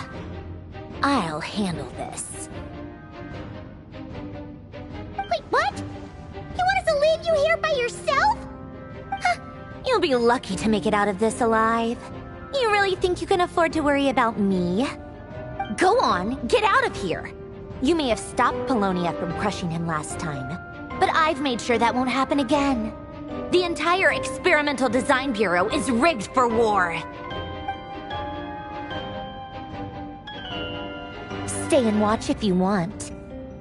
I'll handle this. What? You want us to leave you here by yourself? Huh. You'll be lucky to make it out of this alive. You really think you can afford to worry about me? Go on, get out of here. You may have stopped Polonia from crushing him last time, but I've made sure that won't happen again. The entire Experimental Design Bureau is rigged for war. Stay and watch if you want,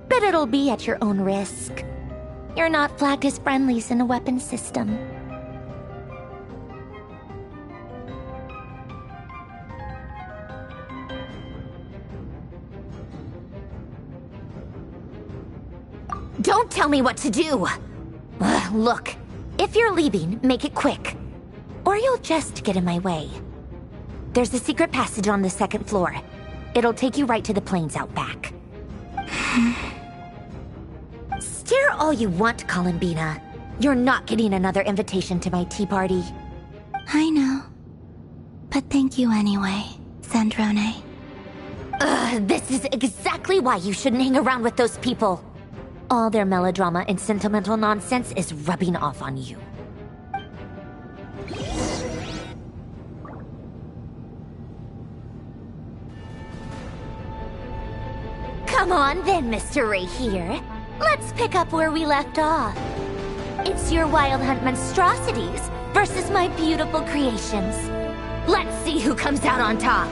but it'll be at your own risk. You're not flagged as friendlies in the weapons system. Don't tell me what to do! Look, if you're leaving, make it quick. Or you'll just get in my way. There's a secret passage on the second floor. It'll take you right to the plains out back. Stare all you want, Columbina. You're not getting another invitation to my tea party. I know. But thank you anyway, Sandrone. This is exactly why you shouldn't hang around with those people. All their melodrama and sentimental nonsense is rubbing off on you. Come on then, Mr. Ray here. Let's pick up where we left off. It's your Wild Hunt monstrosities versus my beautiful creations. Let's see who comes out on top.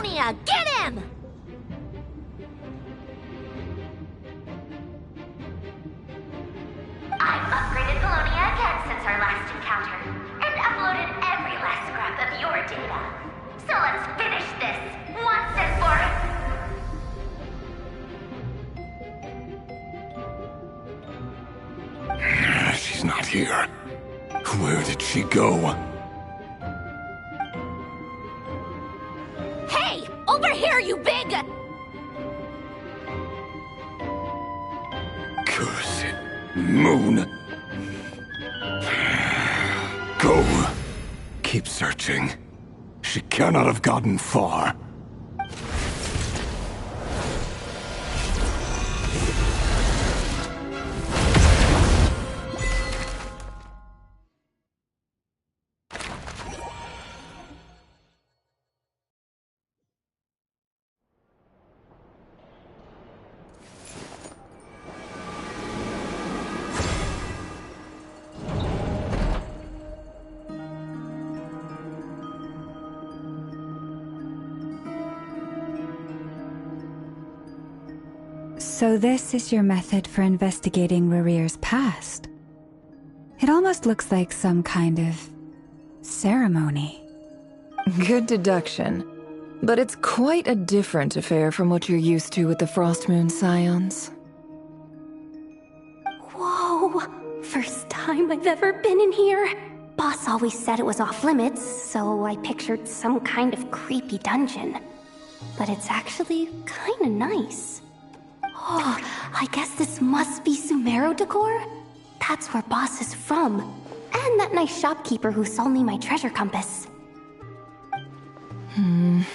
Colonia! Get him! I've upgraded Colonia again since our last encounter, and uploaded every last scrap of your data. So let's finish this, once and for She's not here. Where did she go? Hey! Over here, you big... Cursed moon. Go. Keep searching. She cannot have gotten far. So this is your method for investigating Rarir's past? It almost looks like some kind of ceremony. Good deduction. But it's quite a different affair from what you're used to with the Frostmoon Scions. Whoa! First time I've ever been in here. Boss always said it was off limits, so I pictured some kind of creepy dungeon. But it's actually kinda nice. Oh, I guess this must be Sumero decor? That's where Boss is from. And that nice shopkeeper who sold me my treasure compass. I'm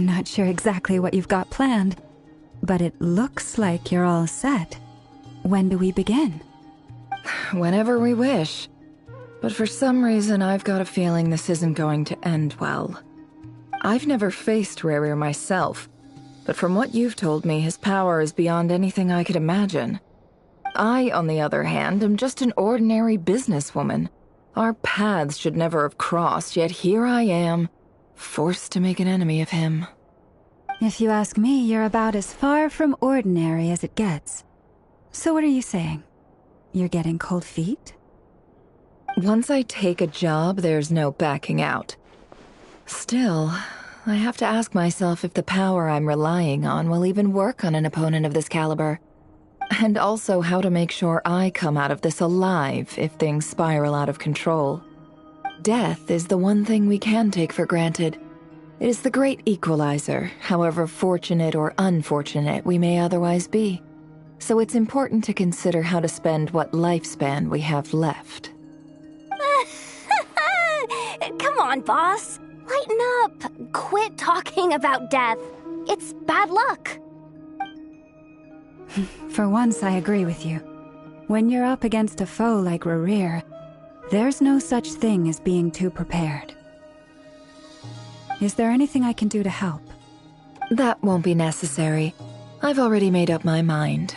not sure exactly what you've got planned, but it looks like you're all set. When do we begin? Whenever we wish. But for some reason, I've got a feeling this isn't going to end well. I've never faced Rarir myself, but from what you've told me, his power is beyond anything I could imagine. I, on the other hand, am just an ordinary businesswoman. Our paths should never have crossed, yet here I am, forced to make an enemy of him. If you ask me, you're about as far from ordinary as it gets. So what are you saying? You're getting cold feet? Once I take a job, there's no backing out. Still, I have to ask myself if the power I'm relying on will even work on an opponent of this caliber. And also how to make sure I come out of this alive if things spiral out of control. Death is the one thing we can take for granted. It is the great equalizer, however fortunate or unfortunate we may otherwise be. So it's important to consider how to spend what lifespan we have left. Come on, boss. Lighten up. Quit talking about death. It's bad luck. For once, I agree with you. When you're up against a foe like Rarir, there's no such thing as being too prepared. Is there anything I can do to help? That won't be necessary. I've already made up my mind.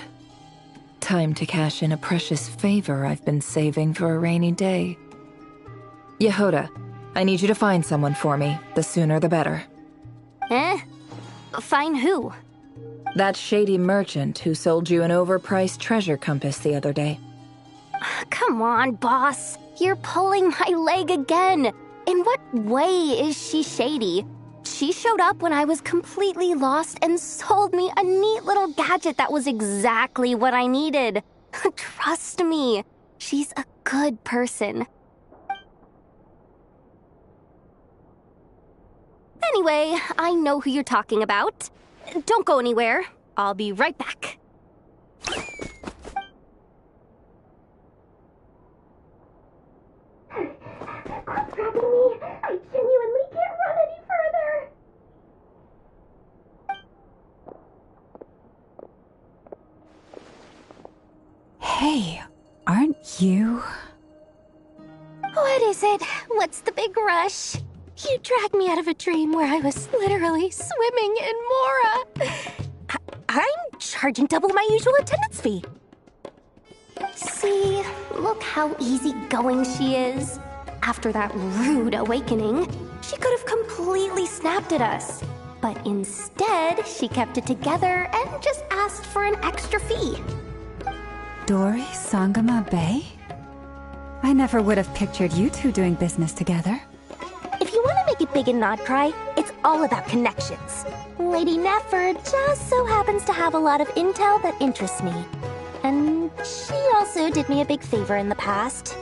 Time to cash in a precious favor I've been saving for a rainy day. Yehoda, I need you to find someone for me. The sooner the better. Find who? That shady merchant who sold you an overpriced treasure compass the other day. Come on, boss. You're pulling my leg again. In what way is she shady? She showed up when I was completely lost and sold me a neat little gadget that was exactly what I needed. Trust me, she's a good person. Anyway, I know who you're talking about. Don't go anywhere. I'll be right back. Quit grabbing me. I genuinely can't run any further. Hey, aren't you? What is it? What's the big rush? You dragged me out of a dream where I was literally swimming in Mora. I'm charging double my usual attendance fee. See, look how easygoing she is. After that rude awakening, she could have completely snapped at us. But instead, she kept it together and just asked for an extra fee. Dori Sangama Bay? I never would have pictured you two doing business together. If you want to make it big in Nodcry, it's all about connections. Lady Nefer just so happens to have a lot of intel that interests me. And she also did me a big favor in the past.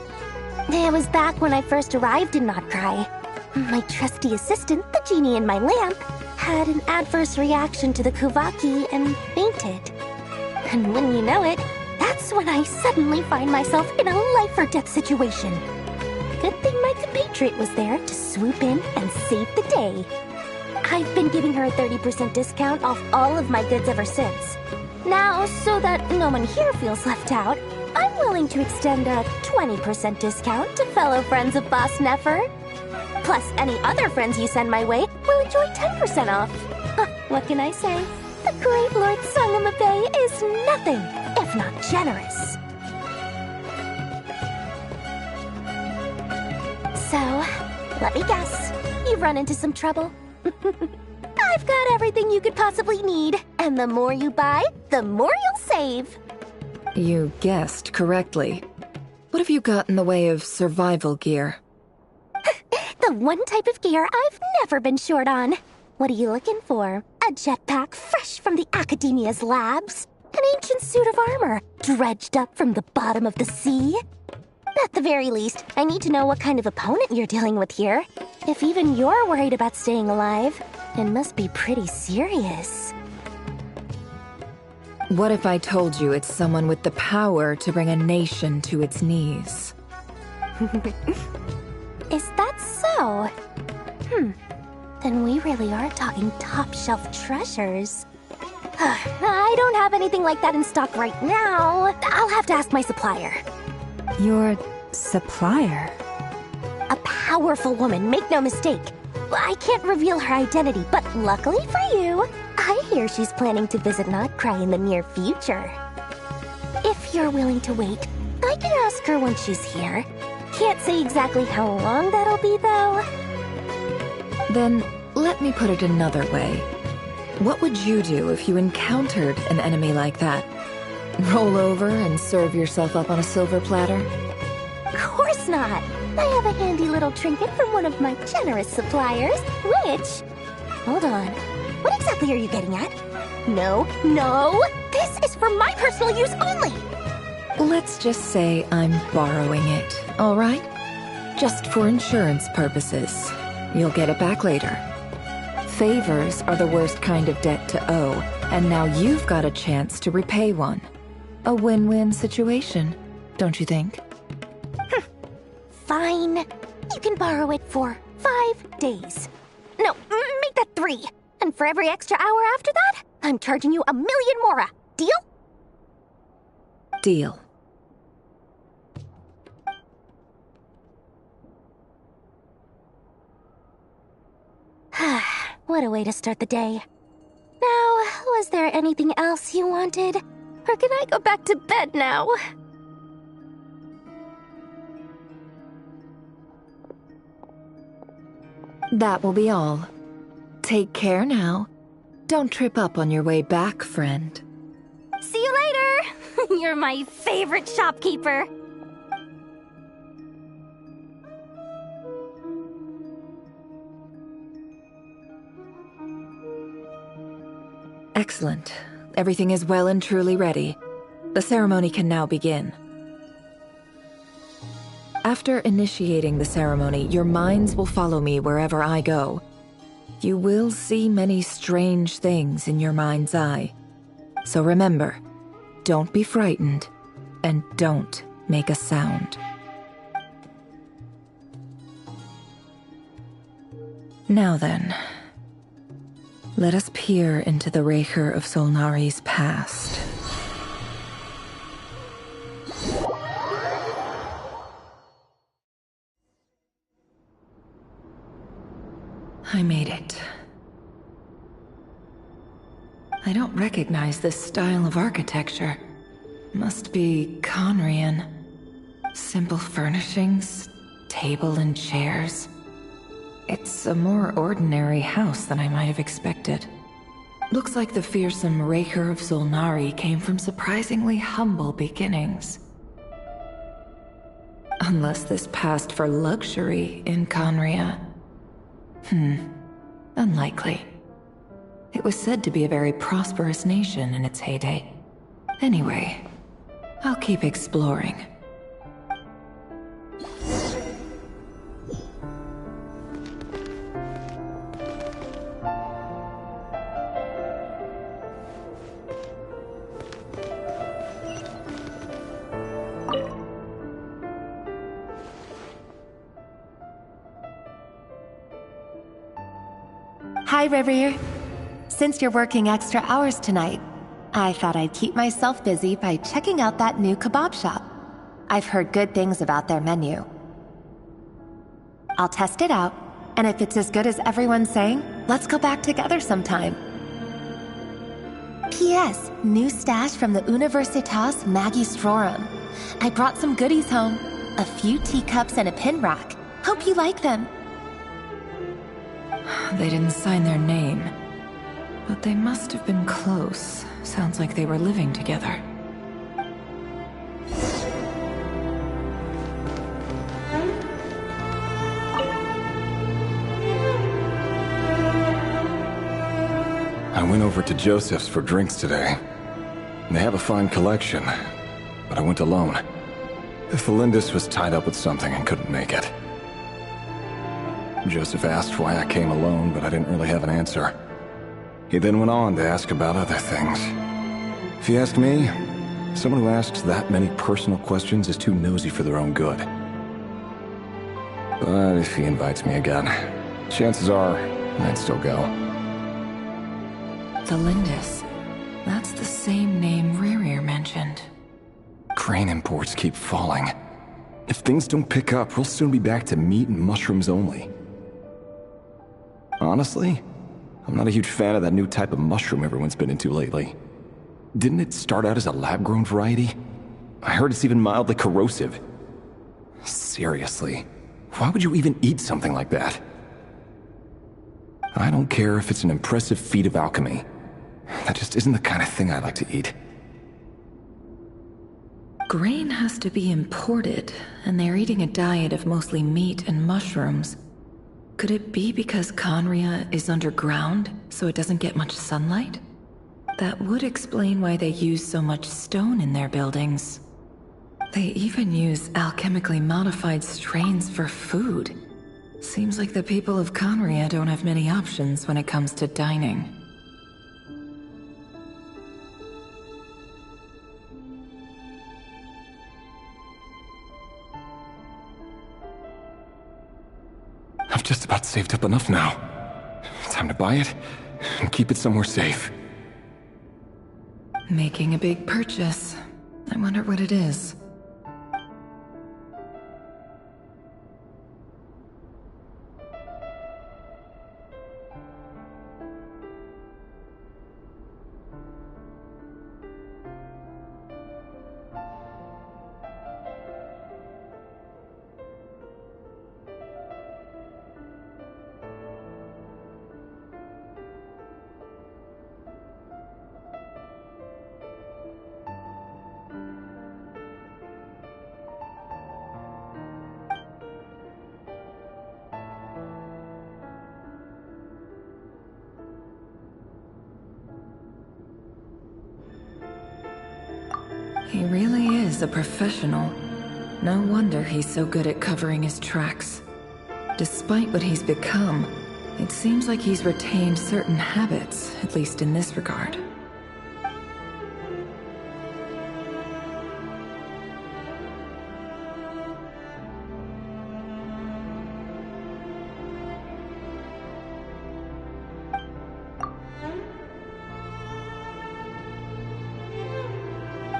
It was back when I first arrived in Nodcry. My trusty assistant, the genie in my lamp, had an adverse reaction to the Kuvaki and fainted. And when you know it, that's when I suddenly find myself in a life-or-death situation. Good thing my compatriot was there to swoop in and save the day. I've been giving her a 30% discount off all of my goods ever since. Now, so that no one here feels left out, I'm willing to extend a 20% discount to fellow friends of Boss Nefer. Plus, any other friends you send my way will enjoy 10% off. What can I say? The great Lord Sangama Bay is nothing if not generous. So, let me guess. You've run into some trouble? I've got everything you could possibly need. And the more you buy, the more you'll save. You guessed correctly. What have you got in the way of survival gear? The one type of gear I've never been short on. What are you looking for? A jetpack fresh from the Academia's labs? An ancient suit of armor dredged up from the bottom of the sea? At the very least, I need to know what kind of opponent you're dealing with here. If even you're worried about staying alive, it must be pretty serious. What if I told you it's someone with the power to bring a nation to its knees? Is that so? Then we really are talking top-shelf treasures. I don't have anything like that in stock right now. I'll have to ask my supplier. Your supplier? A powerful woman, make no mistake. I can't reveal her identity, but luckily for you, I hear she's planning to visit Nodcry in the near future. If you're willing to wait, I can ask her when she's here. Can't say exactly how long that'll be, though. Then, let me put it another way. What would you do if you encountered an enemy like that? Roll over and serve yourself up on a silver platter? Of course not! I have a handy little trinket from one of my generous suppliers, which... Hold on. What exactly are you getting at? No, no! This is for my personal use only! Let's just say I'm borrowing it, all right? Just for insurance purposes. You'll get it back later. Favors are the worst kind of debt to owe, and now you've got a chance to repay one. A win-win situation, don't you think? Fine. You can borrow it for 5 days. No, make that 3. And for every extra hour after that, I'm charging you 1 million mora. Deal? Deal. What a way to start the day. Now, was there anything else you wanted? Or can I go back to bed now? That will be all. Take care now. Don't trip up on your way back, friend. See you later! You're my favorite shopkeeper. Excellent. Everything is well and truly ready. The ceremony can now begin. After initiating the ceremony, your minds will follow me wherever I go. You will see many strange things in your mind's eye. So remember, don't be frightened, and don't make a sound. Now then, let us peer into the Raker of Solnari's past. I made it. I don't recognize this style of architecture. Must be Conrian. Simple furnishings, table and chairs. It's a more ordinary house than I might have expected. Looks like the fearsome Raker of Solnari came from surprisingly humble beginnings. Unless this passed for luxury in Conria. Unlikely. It was said to be a very prosperous nation in its heyday. Anyway, I'll keep exploring. Hi, Riri. Since you're working extra hours tonight, I thought I'd keep myself busy by checking out that new kebab shop. I've heard good things about their menu. I'll test it out, and if it's as good as everyone's saying, let's go back together sometime. P.S. New stash from the Universitas Magistrorum. I brought some goodies home. A few teacups and a pin rack. Hope you like them. They didn't sign their name, but they must have been close. Sounds like they were living together. I went over to Joseph's for drinks today. They have a fine collection, but I went alone. Thelindis was tied up with something and couldn't make it. Joseph asked why I came alone, but I didn't really have an answer. He then went on to ask about other things. If you ask me, someone who asks that many personal questions is too nosy for their own good. But if he invites me again, chances are I'd still go. Thelindis. That's the same name Riri mentioned. Crane imports keep falling. If things don't pick up, we'll soon be back to meat and mushrooms only. Honestly, I'm not a huge fan of that new type of mushroom everyone's been into lately. Didn't it start out as a lab-grown variety? I heard it's even mildly corrosive. Seriously, why would you even eat something like that? I don't care if it's an impressive feat of alchemy. That just isn't the kind of thing I like to eat. Grain has to be imported, and they're eating a diet of mostly meat and mushrooms. Could it be because Conria is underground, so it doesn't get much sunlight? That would explain why they use so much stone in their buildings. They even use alchemically modified strains for food. Seems like the people of Conria don't have many options when it comes to dining. I've just about saved up enough now. Time to buy it and keep it somewhere safe. Making a big purchase. I wonder what it is. He really is a professional. No wonder he's so good at covering his tracks. Despite what he's become, it seems like he's retained certain habits, at least in this regard.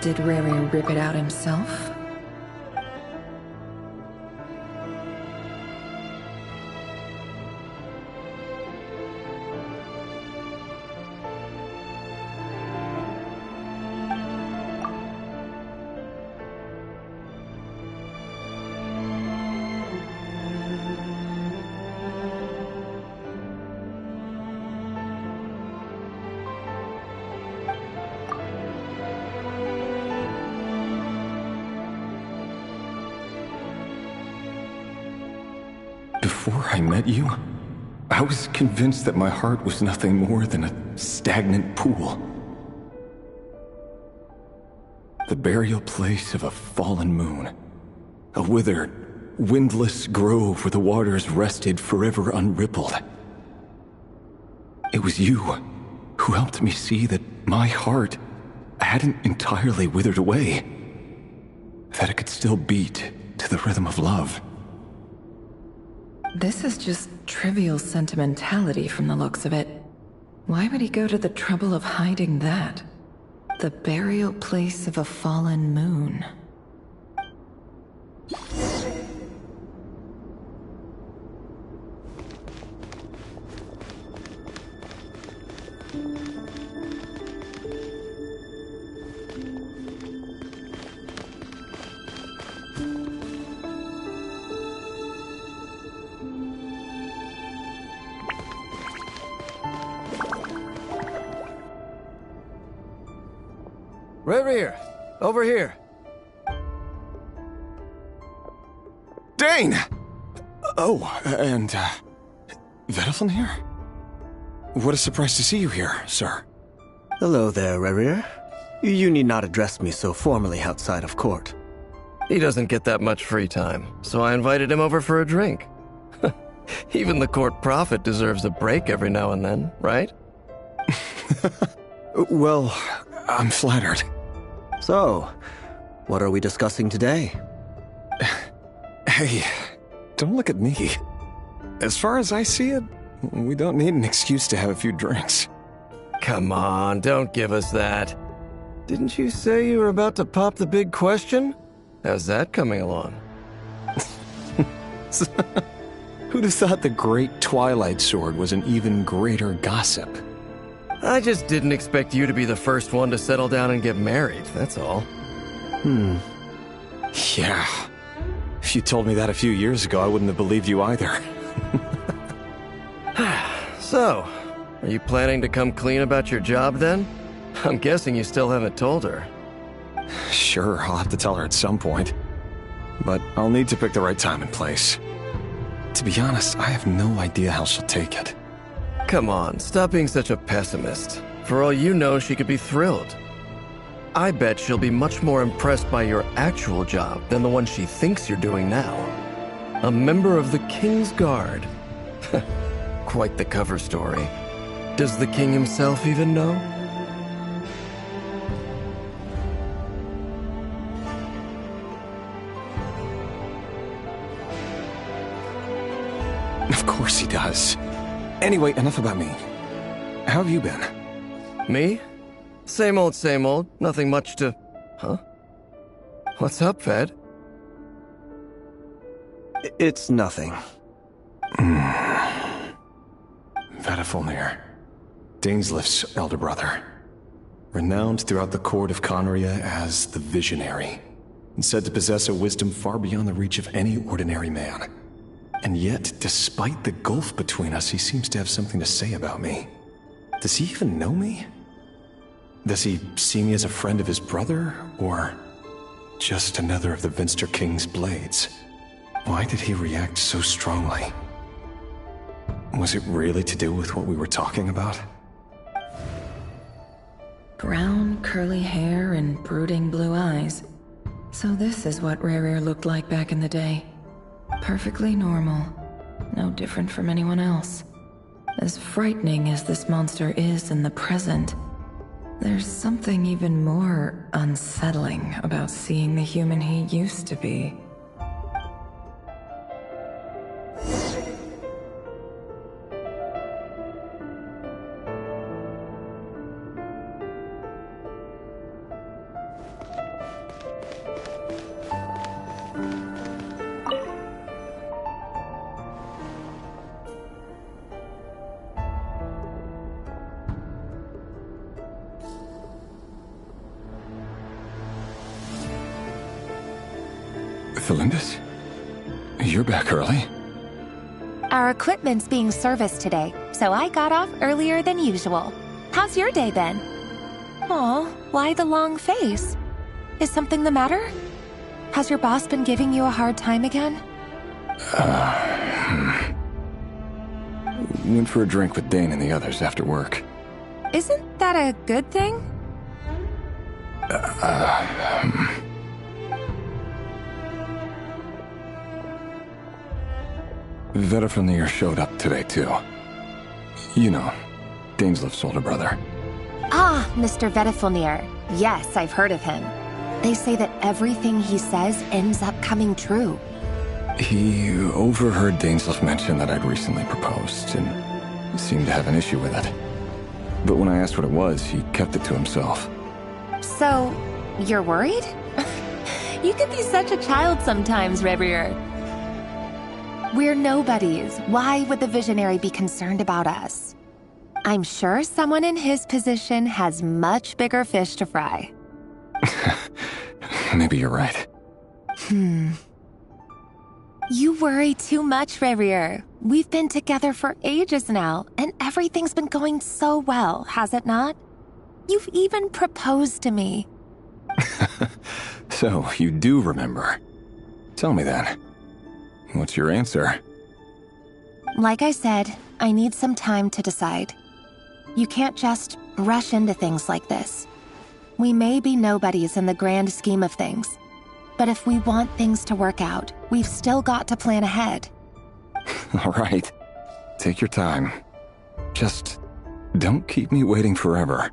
Did Riri rip it out himself? Before I met you, I was convinced that my heart was nothing more than a stagnant pool. The burial place of a fallen moon. A withered, windless grove where the waters rested forever unrippled. It was you who helped me see that my heart hadn't entirely withered away. That it could still beat to the rhythm of love. This is just trivial sentimentality from the looks of it. Why would he go to the trouble of hiding that? The burial place of a fallen moon. Rerir, over here. Dane! Oh, and, Vedafin here? What a surprise to see you here, sir. Hello there, Rerir. You need not address me so formally outside of court. He doesn't get that much free time, so I invited him over for a drink. Even the court prophet deserves a break every now and then, right? Well, I'm flattered. So, what are we discussing today? Hey, don't look at me. As far as I see it, we don't need an excuse to have a few drinks. Come on, don't give us that. Didn't you say you were about to pop the big question? How's that coming along? Who'd have thought the great Twilight Sword was an even greater gossip? I just didn't expect you to be the first one to settle down and get married, that's all. Yeah. If you told me that a few years ago, I wouldn't have believed you either. So, are you planning to come clean about your job then? I'm guessing you still haven't told her. Sure, I'll have to tell her at some point. But I'll need to pick the right time and place. To be honest, I have no idea how she'll take it. Come on, stop being such a pessimist. For all you know, she could be thrilled. I bet she'll be much more impressed by your actual job than the one she thinks you're doing now. A member of the King's Guard. Quite the cover story. Does the king himself even know? Of course he does. Anyway, enough about me. How have you been? Me? Same old, same old. Nothing much to... Huh? What's up, Ved? It's nothing. Vedafilnir, Dainslift's elder brother. Renowned throughout the court of Conria as the Visionary, and said to possess a wisdom far beyond the reach of any ordinary man. And yet, despite the gulf between us, he seems to have something to say about me. Does he even know me? Does he see me as a friend of his brother, or just another of the Vinster King's blades? Why did he react so strongly? Was it really to do with what we were talking about? Brown, curly hair and brooding blue eyes. So this is what Rerir looked like back in the day. Perfectly normal. No different from anyone else. As frightening as this monster is in the present, there's something even more unsettling about seeing the human he used to be. Felindis? You're back early? Our equipment's being serviced today, so I got off earlier than usual. How's your day been? Aw, why the long face? Is something the matter? Has your boss been giving you a hard time again? Went for a drink with Dane and the others after work. Isn't that a good thing? Vedifnir showed up today, too. You know, Daneslif's older brother. Ah, Mr. Vedifnir. Yes, I've heard of him. They say that everything he says ends up coming true. He overheard Daneslif mention that I'd recently proposed, and seemed to have an issue with it. But when I asked what it was, he kept it to himself. So, you're worried? You can be such a child sometimes, Revier. We're nobodies. Why would the Visionary be concerned about us? I'm sure someone in his position has much bigger fish to fry. Maybe you're right. You worry too much, Revier. We've been together for ages now, and everything's been going so well, has it not? You've even proposed to me. So, you do remember. Tell me then. What's your answer? Like I said, I need some time to decide. You can't just rush into things like this. We may be nobodies in the grand scheme of things, but if we want things to work out, we've still got to plan ahead. All right. Take your time. Just don't keep me waiting forever.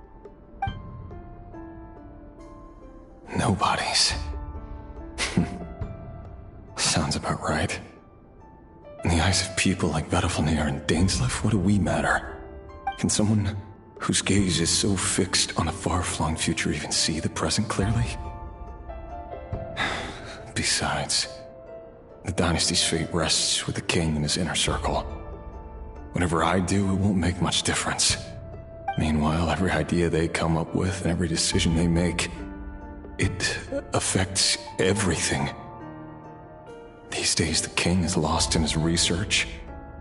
Nobodies. Sounds about right. In the eyes of people like Vedifnir and Daneslif, what do we matter? Can someone whose gaze is so fixed on a far-flung future even see the present clearly? Besides, the dynasty's fate rests with the king and his inner circle. Whatever I do, it won't make much difference. Meanwhile, every idea they come up with and every decision they make, it affects everything. These days, the king is lost in his research,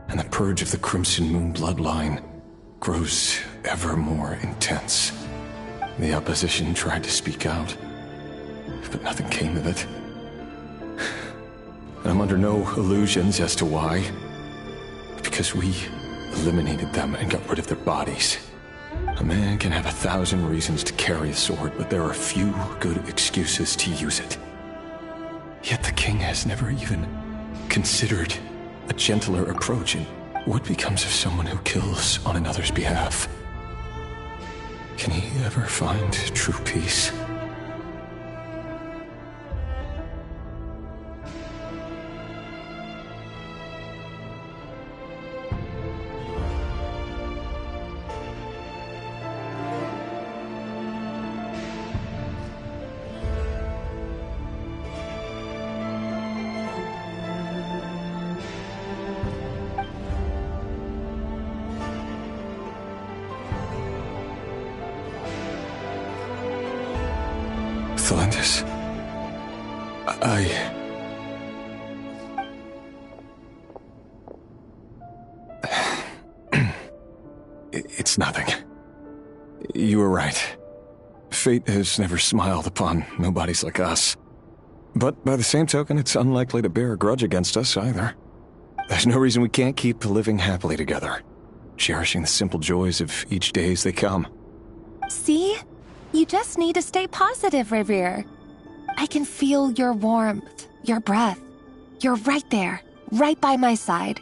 and the purge of the Crimson Moon bloodline grows ever more intense. The opposition tried to speak out, but nothing came of it. And I'm under no illusions as to why. Because we eliminated them and got rid of their bodies. A man can have 1,000 reasons to carry a sword, but there are few good excuses to use it. Yet the king has never even considered a gentler approach. And what becomes of someone who kills on another's behalf? Can he ever find true peace? Thelendis. It's nothing. You were right. Fate has never smiled upon nobodies like us. But by the same token, it's unlikely to bear a grudge against us either. There's no reason we can't keep living happily together, cherishing the simple joys of each day as they come. See? You just need to stay positive, Revier. I can feel your warmth, your breath. You're right there, right by my side.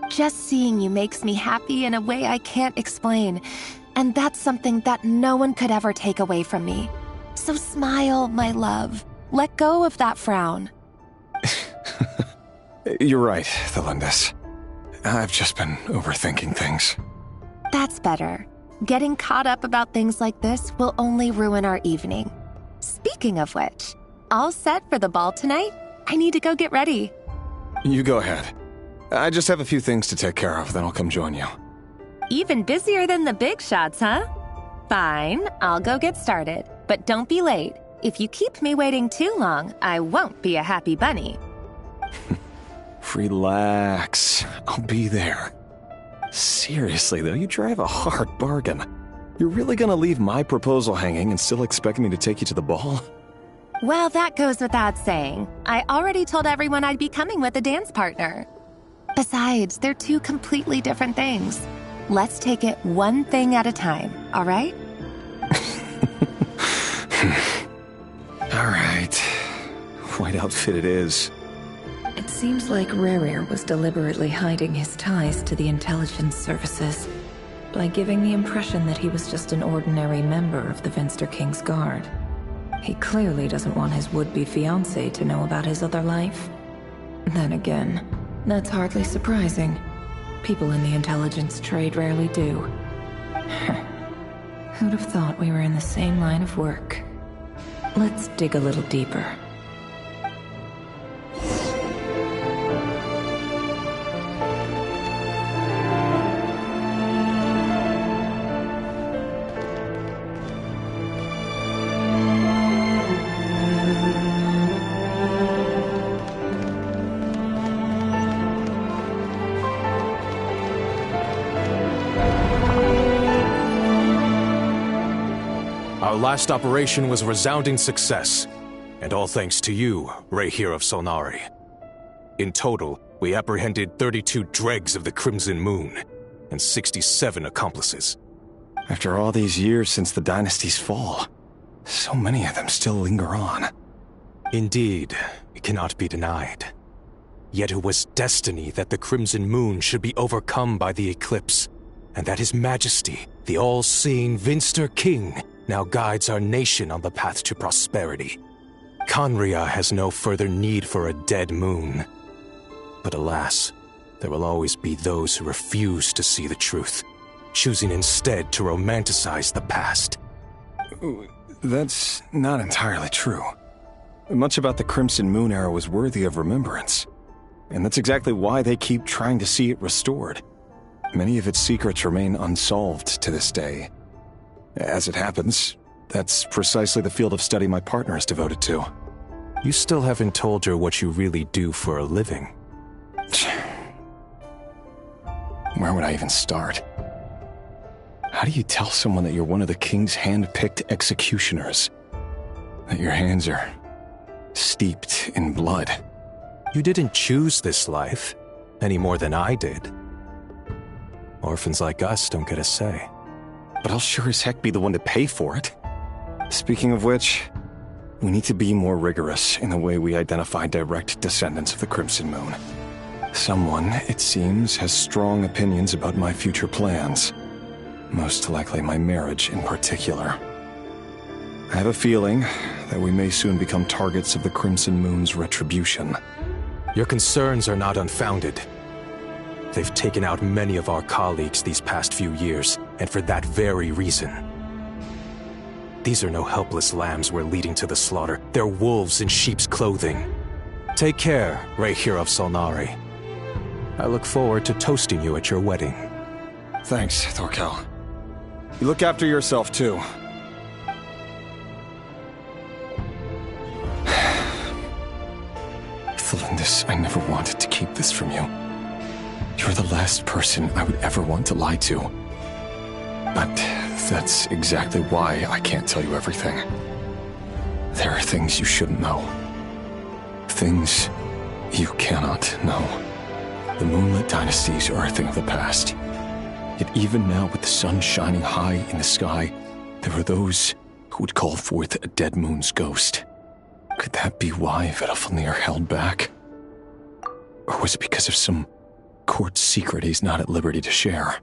Just seeing you makes me happy in a way I can't explain, and that's something that no one could ever take away from me. So smile, my love. Let go of that frown. You're right, Thelendis. I've just been overthinking things. That's better. Getting caught up about things like this will only ruin our evening. Speaking of which, all set for the ball tonight? I need to go get ready. You go ahead. I just have a few things to take care of, then I'll come join you. Even busier than the big shots, huh? Fine, I'll go get started. But don't be late. If you keep me waiting too long, I won't be a happy bunny. Relax. I'll be there. Seriously, though, you drive a hard bargain. You're really gonna leave my proposal hanging and still expect me to take you to the ball? Well, that goes without saying. I already told everyone I'd be coming with a dance partner. Besides, they're two completely different things. Let's take it one thing at a time, all right? All right. White outfit it is. It seems like Rerir was deliberately hiding his ties to the intelligence services by giving the impression that he was just an ordinary member of the Vinster King's Guard. He clearly doesn't want his would-be fiancée to know about his other life. Then again, that's hardly surprising. People in the intelligence trade rarely do. Who'd have thought we were in the same line of work? Let's dig a little deeper. Our last operation was a resounding success, and all thanks to you, Reihir of Solnari. In total, we apprehended 32 dregs of the Crimson Moon, and 67 accomplices. After all these years since the dynasty's fall, so many of them still linger on. Indeed, it cannot be denied. Yet it was destiny that the Crimson Moon should be overcome by the eclipse, and that His Majesty, the all-seeing Vinster King, now guides our nation on the path to prosperity. Conria has no further need for a dead moon. But alas, there will always be those who refuse to see the truth, choosing instead to romanticize the past. That's not entirely true. Much about the Crimson Moon era was worthy of remembrance, and that's exactly why they keep trying to see it restored. Many of its secrets remain unsolved to this day. As it happens, that's precisely the field of study my partner is devoted to. You still haven't told her what you really do for a living. Where would I even start? How do you tell someone that you're one of the king's hand-picked executioners? That your hands are steeped in blood? You didn't choose this life, any more than I did. Orphans like us don't get a say. But I'll sure as heck be the one to pay for it. Speaking of which, we need to be more rigorous in the way we identify direct descendants of the Crimson Moon. Someone, it seems, has strong opinions about my future plans. Most likely my marriage in particular. I have a feeling that we may soon become targets of the Crimson Moon's retribution. Your concerns are not unfounded. They've taken out many of our colleagues these past few years, and for that very reason. These are no helpless lambs we're leading to the slaughter. They're wolves in sheep's clothing. Take care, Reihir of Solnari. I look forward to toasting you at your wedding. Thanks, Thorkel. You look after yourself, too. Thelindis, I never wanted to keep this from you. You're the last person I would ever want to lie to. But that's exactly why I can't tell you everything. There are things you shouldn't know. Things you cannot know. The Moonlit Dynasties are a thing of the past. Yet even now, with the sun shining high in the sky, there are those who would call forth a dead moon's ghost. Could that be why Vedalfnir held back? Or was it because of some court secret he's not at liberty to share?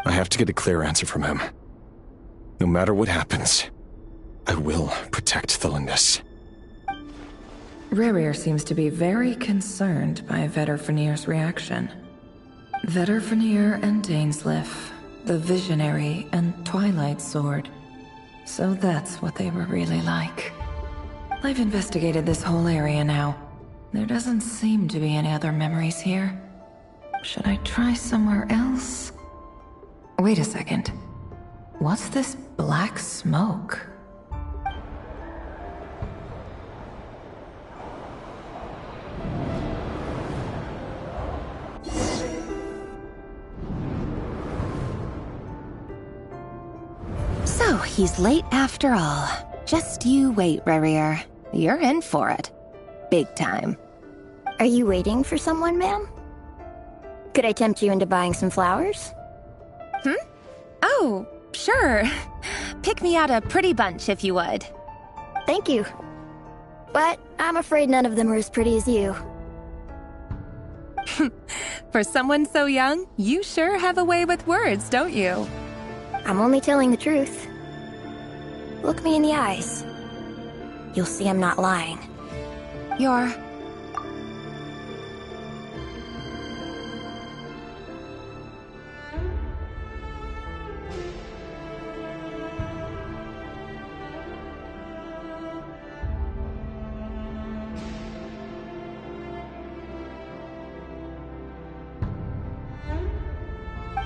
I have to get a clear answer from him. No matter what happens, I will protect Thelindis. Rerir seems to be very concerned by Vedalfnir's reaction. Vedalfnir and Dainsleif, the Visionary and Twilight Sword. So that's what they were really like. I've investigated this whole area now. There doesn't seem to be any other memories here. Should I try somewhere else? Wait a second. What's this black smoke? So, he's late after all. Just you wait, Rarier. You're in for it. Big time. Are you waiting for someone, ma'am? Could I tempt you into buying some flowers? Oh, sure. Pick me out a pretty bunch if you would. Thank you. But I'm afraid none of them are as pretty as you. For someone so young, you sure have a way with words, don't you? I'm only telling the truth. Look me in the eyes. You'll see I'm not lying. You're...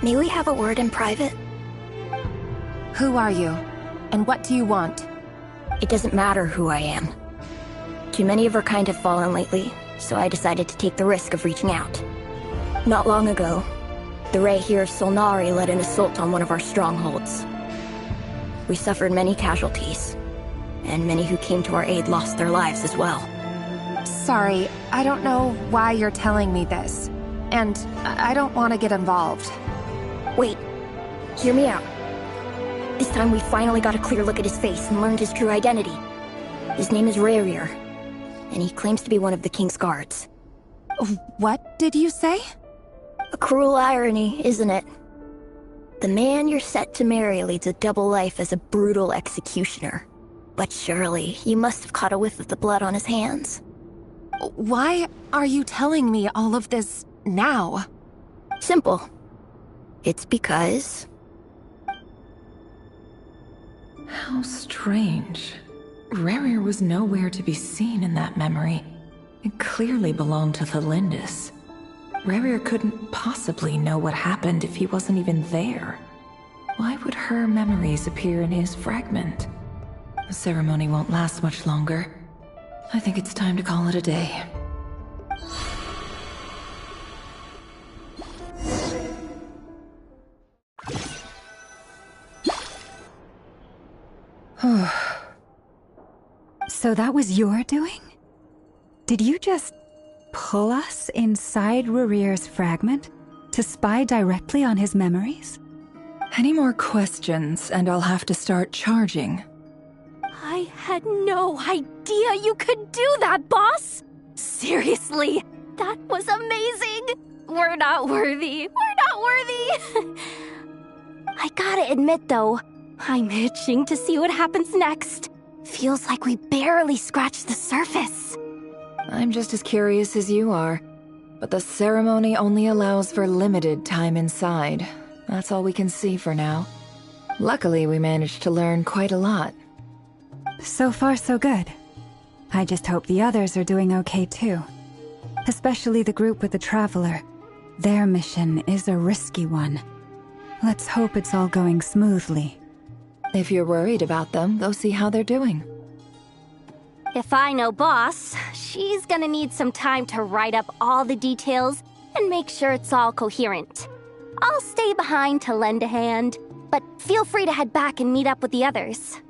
May we have a word in private? Who are you? And what do you want? It doesn't matter who I am. Too many of our kind have fallen lately, so I decided to take the risk of reaching out. Not long ago, the Ray here of Solnari led an assault on one of our strongholds. We suffered many casualties, and many who came to our aid lost their lives as well. Sorry, I don't know why you're telling me this. And I don't want to get involved. Wait, hear me out. This time we finally got a clear look at his face and learned his true identity. His name is Rarier, and he claims to be one of the King's guards. What did you say? A cruel irony, isn't it? The man you're set to marry leads a double life as a brutal executioner. But surely, you must have caught a whiff of the blood on his hands. Why are you telling me all of this now? Simple. It's because... How strange. Rarier was nowhere to be seen in that memory. It clearly belonged to the Lindis. Rarier couldn't possibly know what happened if he wasn't even there. Why would her memories appear in his fragment? The ceremony won't last much longer. I think it's time to call it a day. So that was your doing? Did you just pull us inside Rarier's fragment to spy directly on his memories? Any more questions, and I'll have to start charging. I had no idea you could do that, boss! Seriously, that was amazing! We're not worthy. We're not worthy! I gotta admit, though, I'm itching to see what happens next. Feels like we barely scratched the surface. I'm just as curious as you are, but the ceremony only allows for limited time inside. That's all we can see for now. Luckily, we managed to learn quite a lot. So far, so good. I just hope the others are doing okay too. Especially the group with the Traveler. Their mission is a risky one. Let's hope it's all going smoothly. If you're worried about them, go see how they're doing. If I know Boss, she's gonna need some time to write up all the details and make sure it's all coherent. I'll stay behind to lend a hand, but feel free to head back and meet up with the others.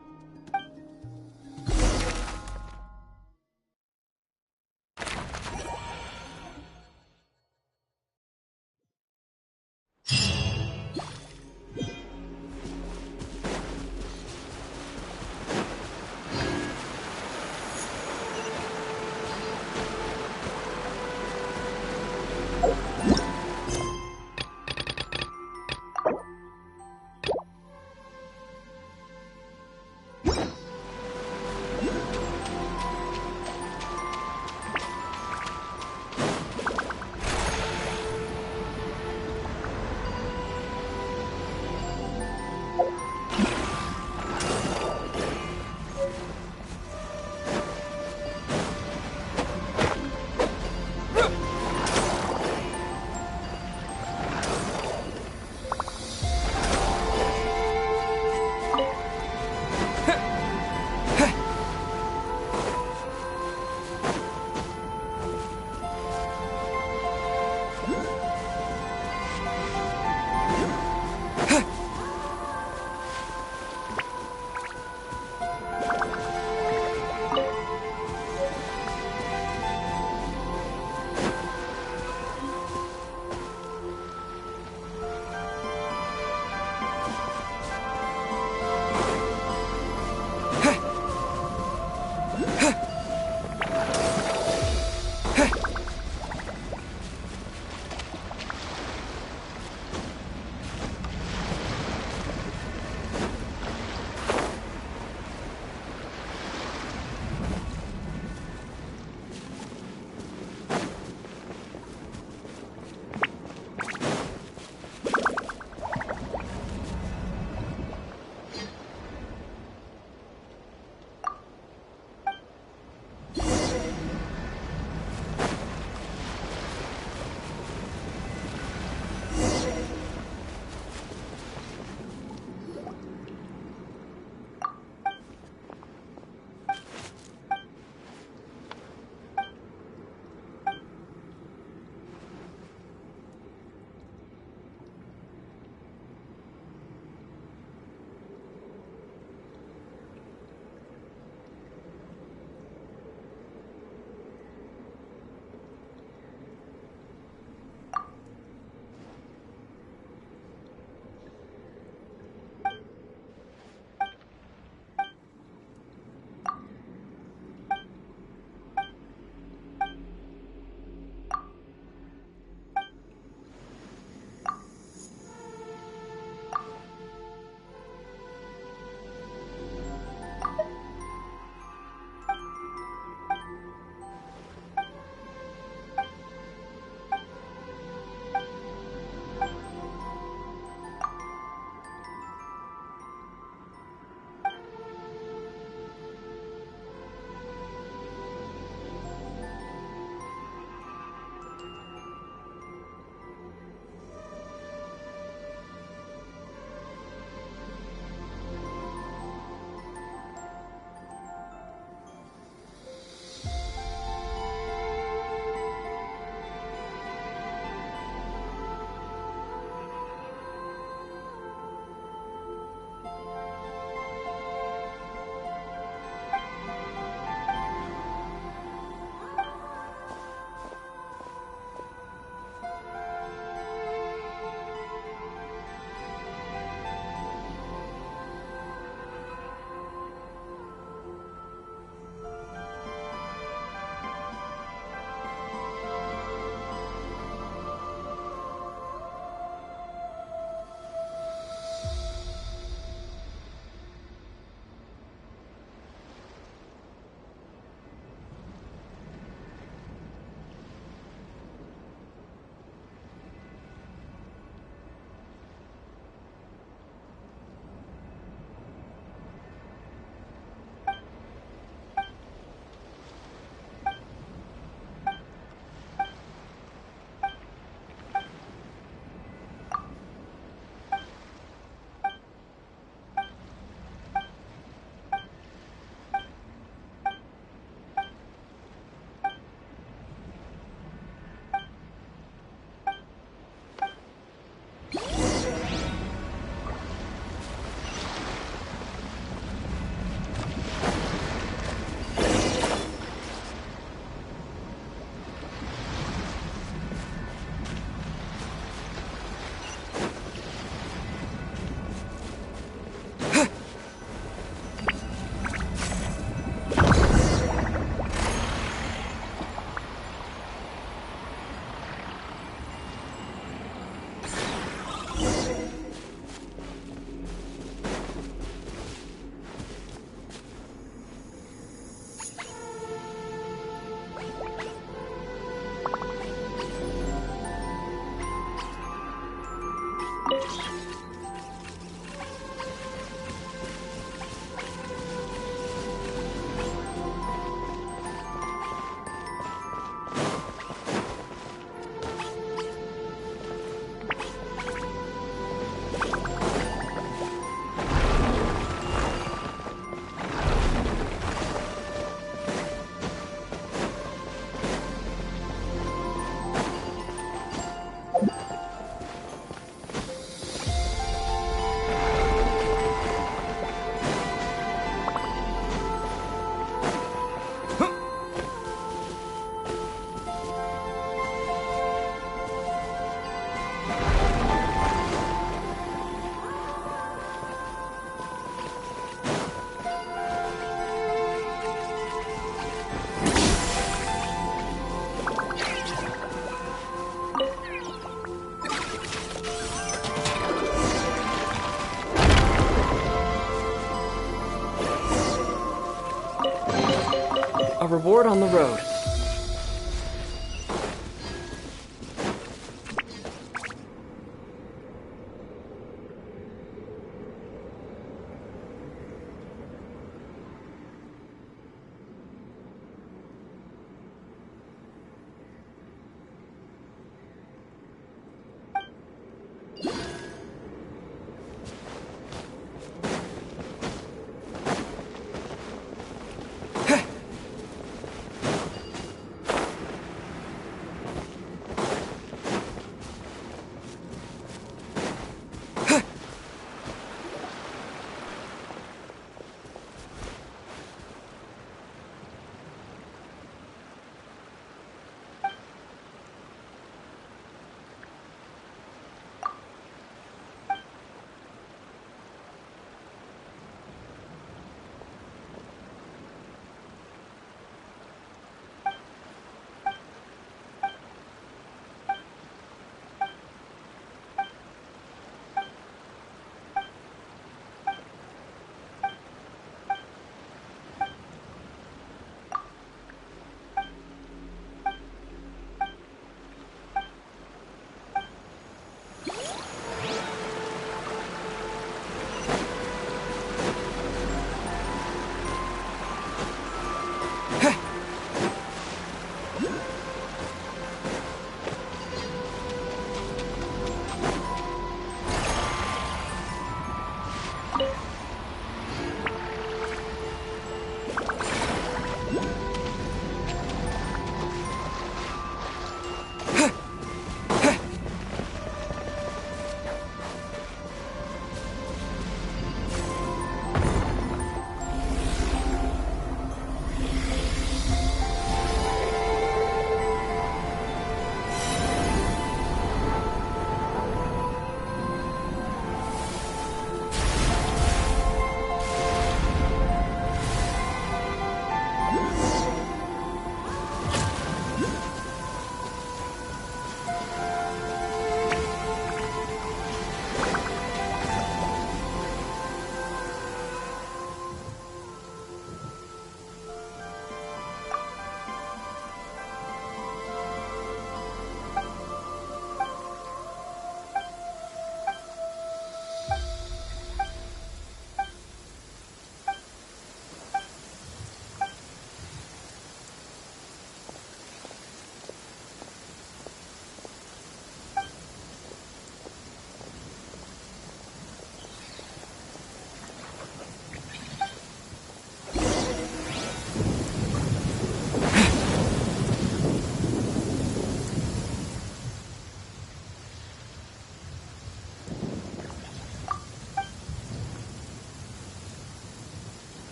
A reward on the road.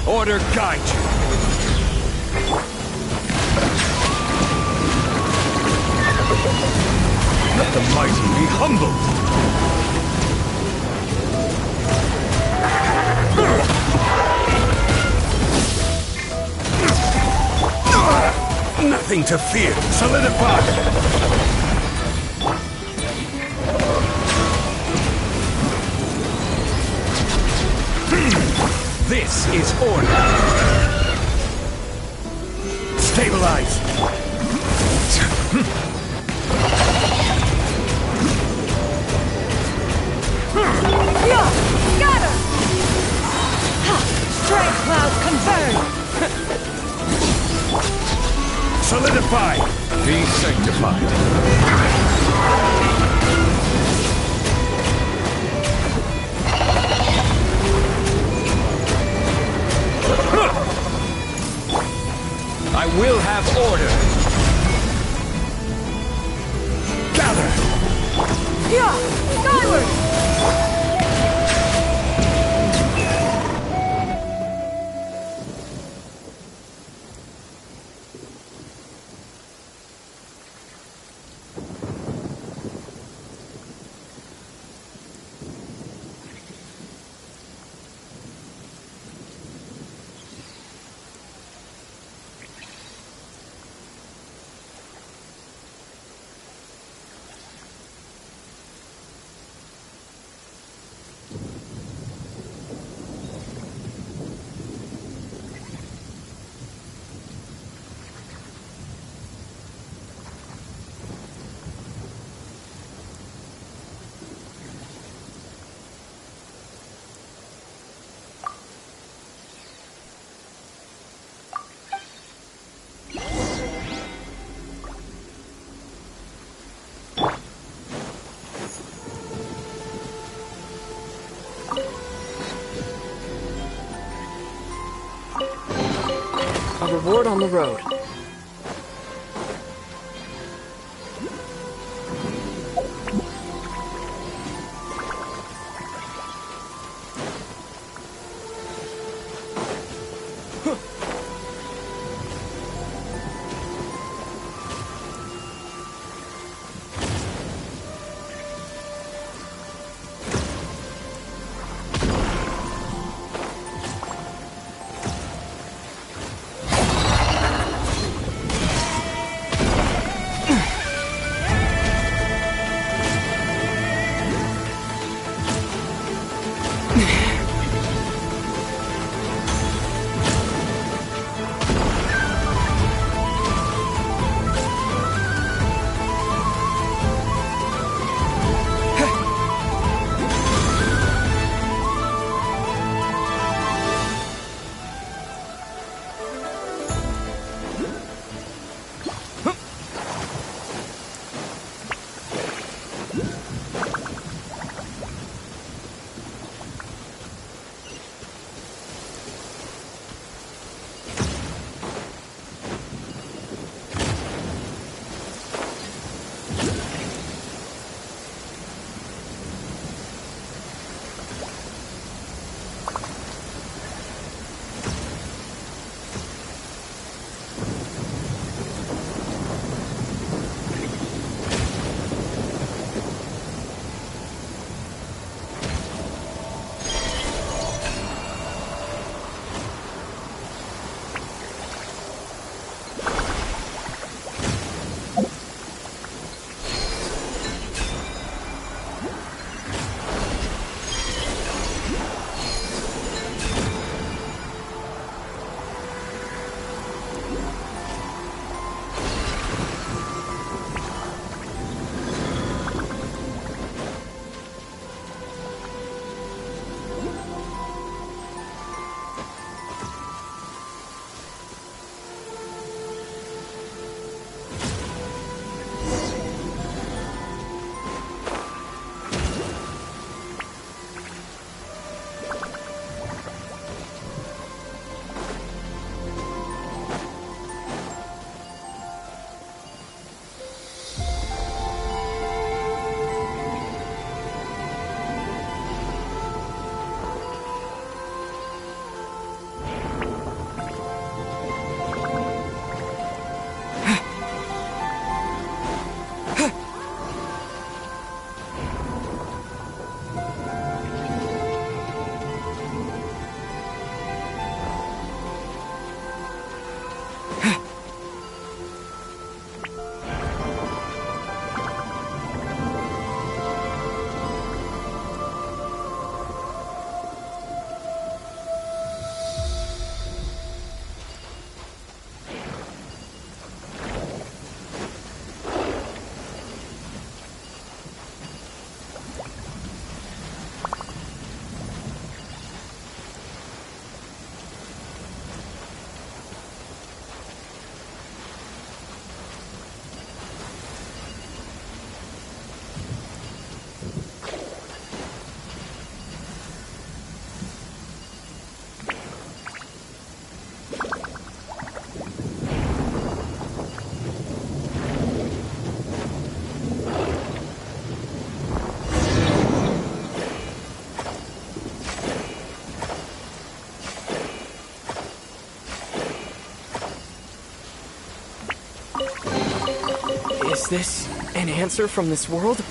Order guide you. Let the mighty be humbled. Nothing to fear. Solidify. This is order. Stabilize. Got her! Strength cloud confirmed! Solidify. Be sanctified. I will have order. Gather. Yeah! Skyward! A reward on the road. this an answer from this world?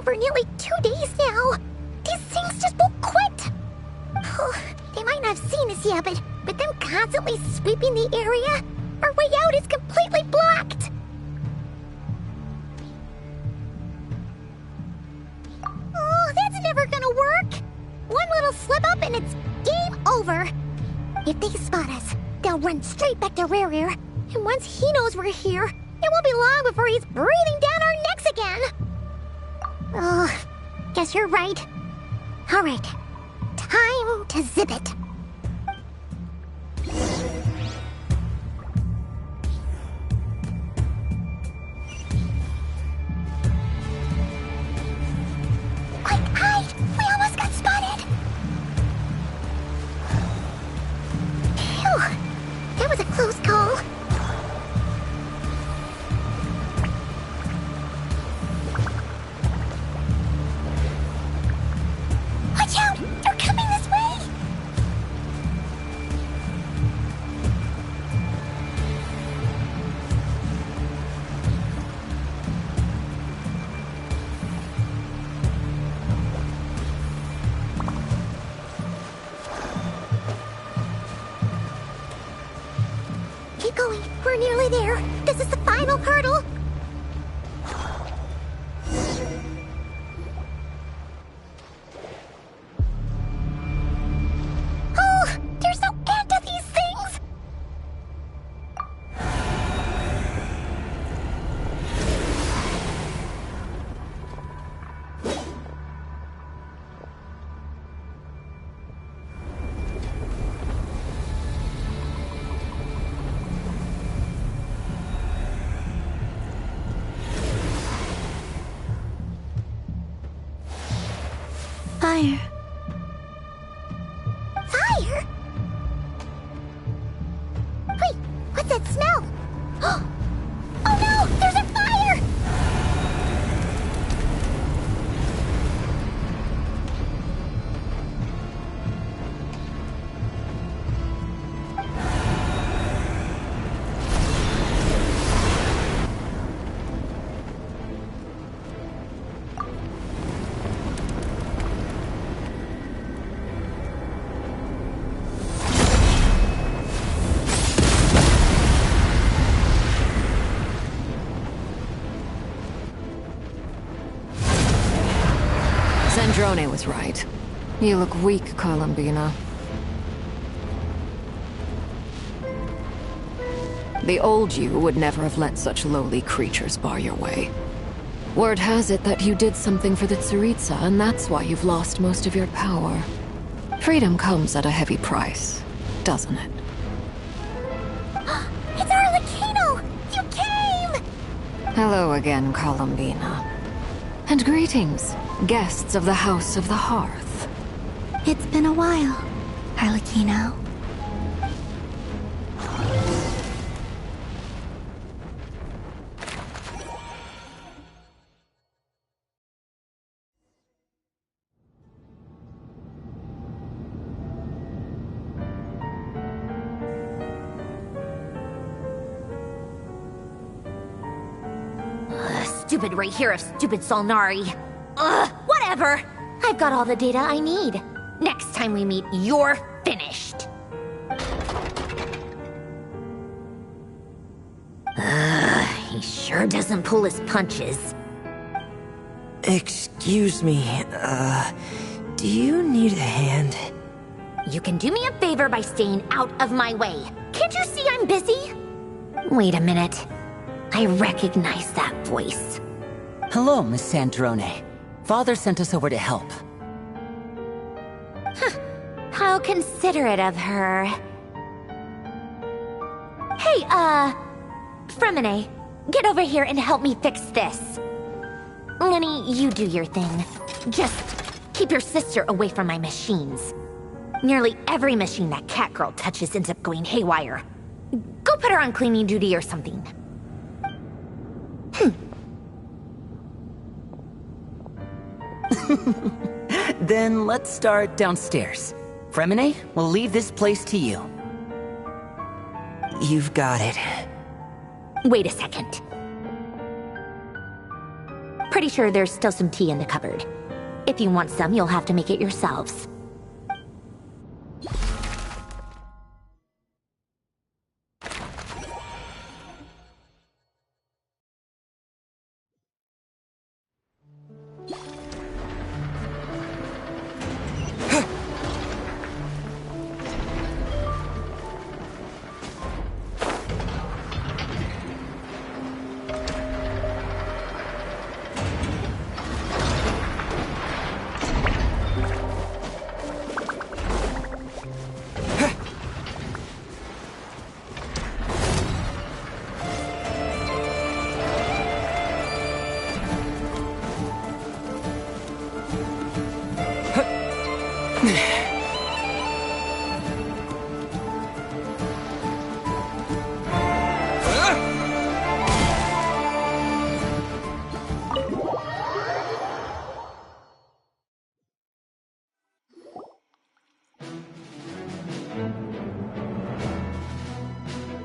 For nearly 2 days now. These things just won't quit. Oh, they might not have seen us yet, but them constantly sweeping the area, our way out is completely blocked. Oh, that's never gonna work. One little slip up and it's game over. If they spot us, they'll run straight back to Rerir. And once he knows we're here, it won't be long before he's breathing down our necks again. Oh, guess you're right. All right, time to zip it. Quick, hide! We almost got spotted. Phew, that was a close call. Watch out! They're coming this way! Keep going. We're nearly there. This is the final hurdle. There's no end to these things! Fire. Fire? Wait, what's that smell? Oh no! There's a fire! Zandrone was right. You look weak, Columbina. The old you would never have let such lowly creatures bar your way. Word has it that you did something for the Tsaritsa, and that's why you've lost most of your power. Freedom comes at a heavy price, doesn't it? It's Arlecchino! You came! Hello again, Columbina. And greetings, guests of the House of the Hearth. It's been a while, Arlecchino. Stupid right here of stupid Solnari. Ugh, whatever. I've got all the data I need. Next time we meet, you're finished. He sure doesn't pull his punches. Excuse me, do you need a hand? You can do me a favor by staying out of my way. Can't you see I'm busy? Wait a minute. I recognize that voice. Hello, Miss Sandrone. Father sent us over to help. Huh. How considerate of her. Hey, Fremine, get over here and help me fix this. Lenny, you do your thing. Just keep your sister away from my machines. Nearly every machine that Catgirl touches ends up going haywire. Go put her on cleaning duty or something. Then let's start downstairs. Fremine, we'll leave this place to you. You've got it. Wait a second. Pretty sure there's still some tea in the cupboard. If you want some, you'll have to make it yourselves.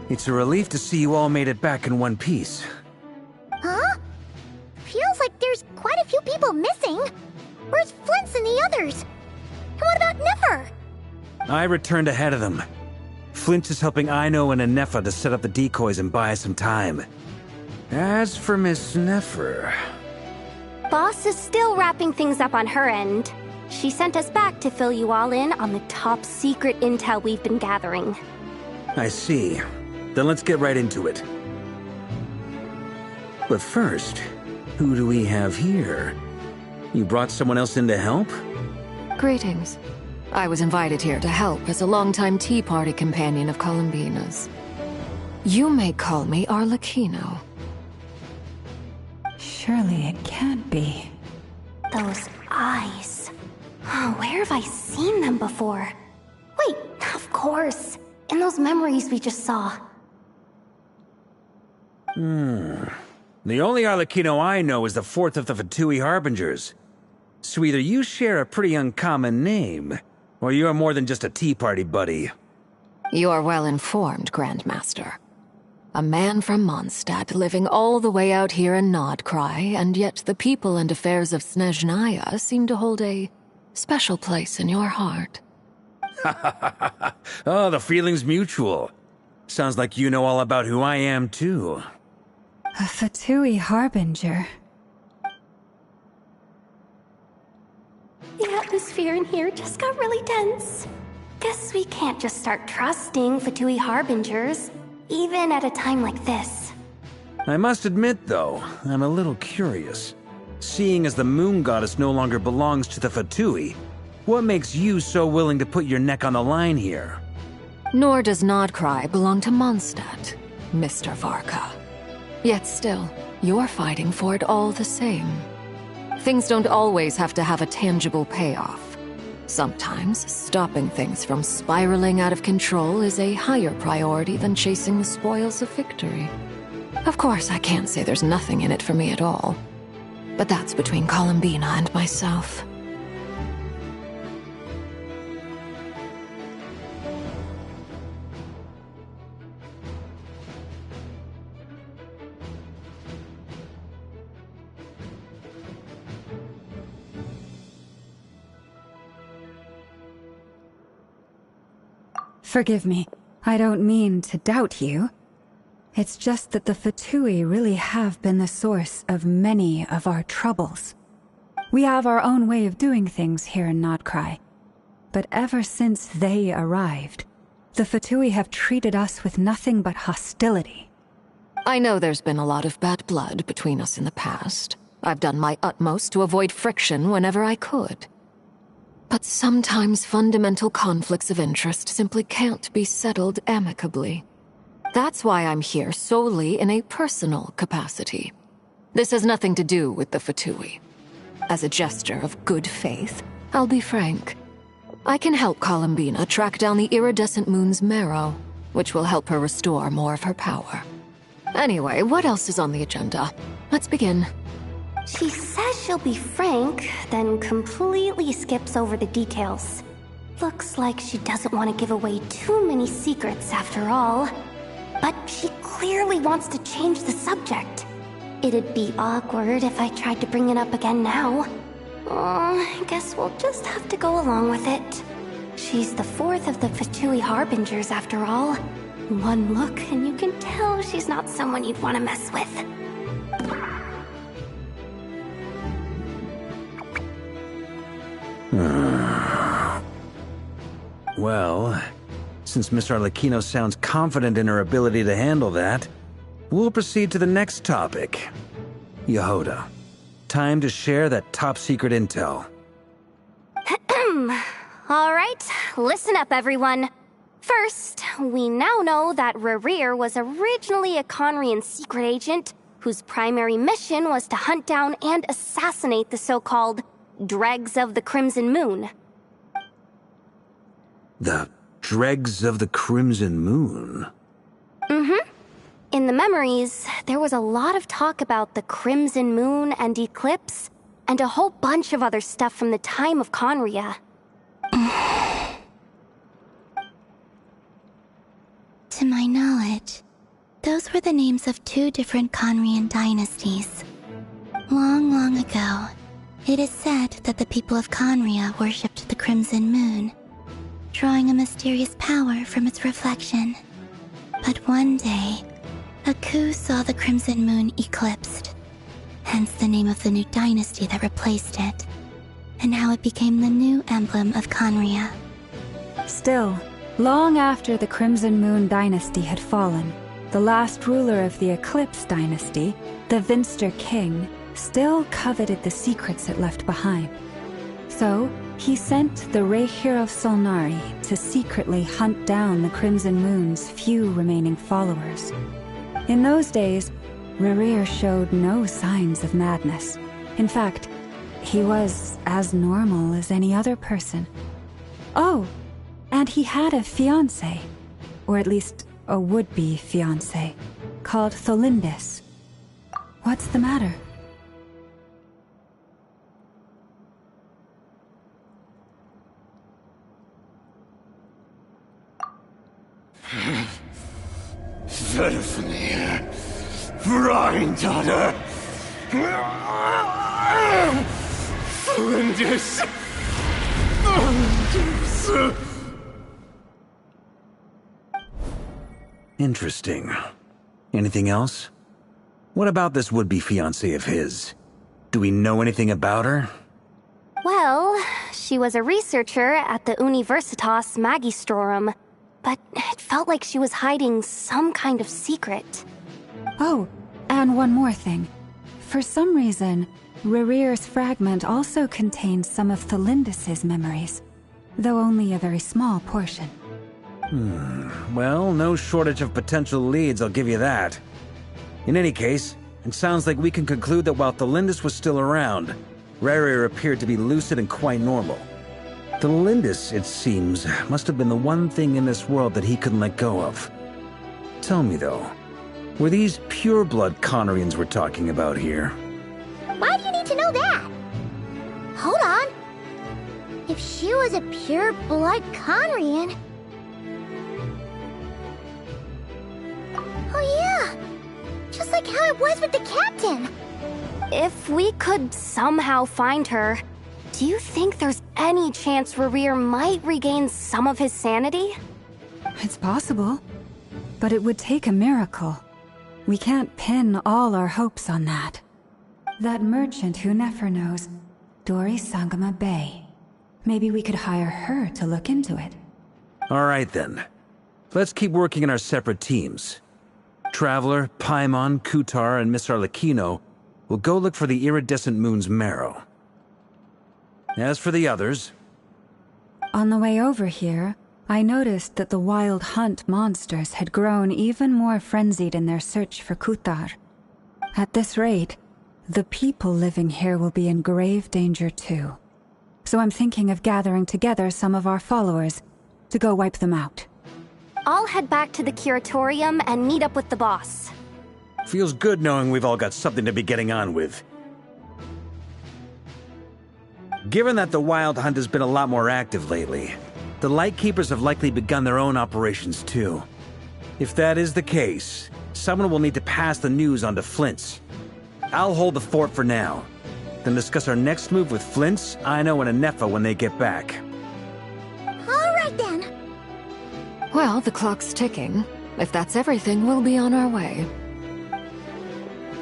It's a relief to see you all made it back in one piece. Huh? Feels like there's quite a few people missing. Where's Flint's and the others? And what about Nefer? I returned ahead of them. Flint is helping Aino and Anefa to set up the decoys and buy some time. As for Miss Nefer... Boss is still wrapping things up on her end. She sent us back to fill you all in on the top secret intel we've been gathering. I see. Then let's get right into it. But first, who do we have here? You brought someone else in to help? Greetings. I was invited here to help as a longtime Tea Party companion of Columbina's. You may call me Arlecchino. Surely it can't be. Those eyes. Oh, where have I seen them before? Wait, of course. In those memories we just saw. The only Arlecchino I know is the fourth of the Fatui Harbingers. So either you share a pretty uncommon name, or you're more than just a Tea Party buddy. You're well informed, Grandmaster. A man from Mondstadt living all the way out here in Nodkrai, and yet the people and affairs of Snezhnaya seem to hold a special place in your heart. Oh, the feeling's mutual. Sounds like you know all about who I am, too. A Fatui Harbinger. The atmosphere atmosphere in here just got really tense. Guess we can't just start trusting Fatui Harbingers, even at a time like this. I must admit, though, I'm a little curious. Seeing as the moon goddess no longer belongs to the Fatui, what makes you so willing to put your neck on the line here? Nor does Nodcry belong to Mondstadt, Mr. Varka. Yet still, you're fighting for it all the same. Things don't always have to have a tangible payoff. Sometimes, stopping things from spiraling out of control is a higher priority than chasing the spoils of victory. Of course, I can't say there's nothing in it for me at all. But that's between Columbina and myself. Forgive me. I don't mean to doubt you. It's just that the Fatui really have been the source of many of our troubles. We have our own way of doing things here in Nodcry. But ever since they arrived, the Fatui have treated us with nothing but hostility. I know there's been a lot of bad blood between us in the past. I've done my utmost to avoid friction whenever I could. But sometimes fundamental conflicts of interest simply can't be settled amicably. That's why I'm here solely in a personal capacity. This has nothing to do with the Fatui. As a gesture of good faith, I'll be frank. I can help Columbina track down the iridescent moon's marrow, which will help her restore more of her power. Anyway, what else is on the agenda? Let's begin. She says she'll be frank, then completely skips over the details. Looks like she doesn't want to give away too many secrets after all. But she clearly wants to change the subject. It'd be awkward if I tried to bring it up again now. I guess we'll just have to go along with it. She's the fourth of the Fatui Harbingers after all. One look and you can tell she's not someone you'd want to mess with. Well, since Miss Arlecchino sounds confident in her ability to handle that, we'll proceed to the next topic. Yehoda, time to share that top-secret intel. Alright, listen up everyone. First, we now know that Rerir was originally a Conrian secret agent whose primary mission was to hunt down and assassinate the so-called Dregs of the Crimson Moon. The Dregs of the Crimson Moon? Mm-hmm. In the memories, there was a lot of talk about the Crimson Moon and Eclipse, and a whole bunch of other stuff from the time of Conria. To my knowledge, those were the names of two different Conrian dynasties. Long, long ago, it is said that the people of Conria worshipped the Crimson Moon, drawing a mysterious power from its reflection. But one day, a coup saw the Crimson Moon eclipsed, hence the name of the new dynasty that replaced it, and how it became the new emblem of Conria. Still, long after the Crimson Moon dynasty had fallen, the last ruler of the Eclipse dynasty, the Vinster King, still coveted the secrets it left behind. So, he sent the Rehir of Solnari to secretly hunt down the Crimson Moon's few remaining followers. In those days, Rerir showed no signs of madness. In fact, he was as normal as any other person. Oh, and he had a fiancé, or at least a would-be fiancé, called Tholindis. What's the matter? Verfnir, Freindaughter, Flinders. Interesting. Anything else? What about this would-be fiancé of his? Do we know anything about her? Well, she was a researcher at the Universitas Magistrorum, but it felt like she was hiding some kind of secret. Oh, and one more thing. For some reason, Rerear's fragment also contains some of Thelindis' memories, though only a very small portion. Well, no shortage of potential leads, I'll give you that. In any case, it sounds like we can conclude that while Thelindis was still around, Rerear appeared to be lucid and quite normal. Thelindis, it seems, must have been the one thing in this world that he couldn't let go of. Tell me, though, were these pure-blood Conorians we're talking about here? Why do you need to know that? Hold on. If she was a pure-blood Conorian... Oh yeah! Just like how it was with the captain! If we could somehow find her, do you think there's any chance Rerear might regain some of his sanity? It's possible, but it would take a miracle. We can't pin all our hopes on that. That merchant who Nefer knows, Dori Sangama Bay. Maybe we could hire her to look into it. All right, then. Let's keep working in our separate teams. Traveler, Paimon, Kutar, and Miss Arlecchino will go look for the iridescent moon's marrow. As for the others... On the way over here, I noticed that the Wild Hunt monsters had grown even more frenzied in their search for Kutar. At this rate, the people living here will be in grave danger too. So I'm thinking of gathering together some of our followers to go wipe them out. I'll head back to the curatorium and meet up with the boss. Feels good knowing we've all got something to be getting on with. Given that the Wild Hunt has been a lot more active lately, the Lightkeepers have likely begun their own operations too. If that is the case, someone will need to pass the news on to Flint's. I'll hold the fort for now, then discuss our next move with Flint's, Ino, and Anefa when they get back. All right then. Well, the clock's ticking. If that's everything, we'll be on our way.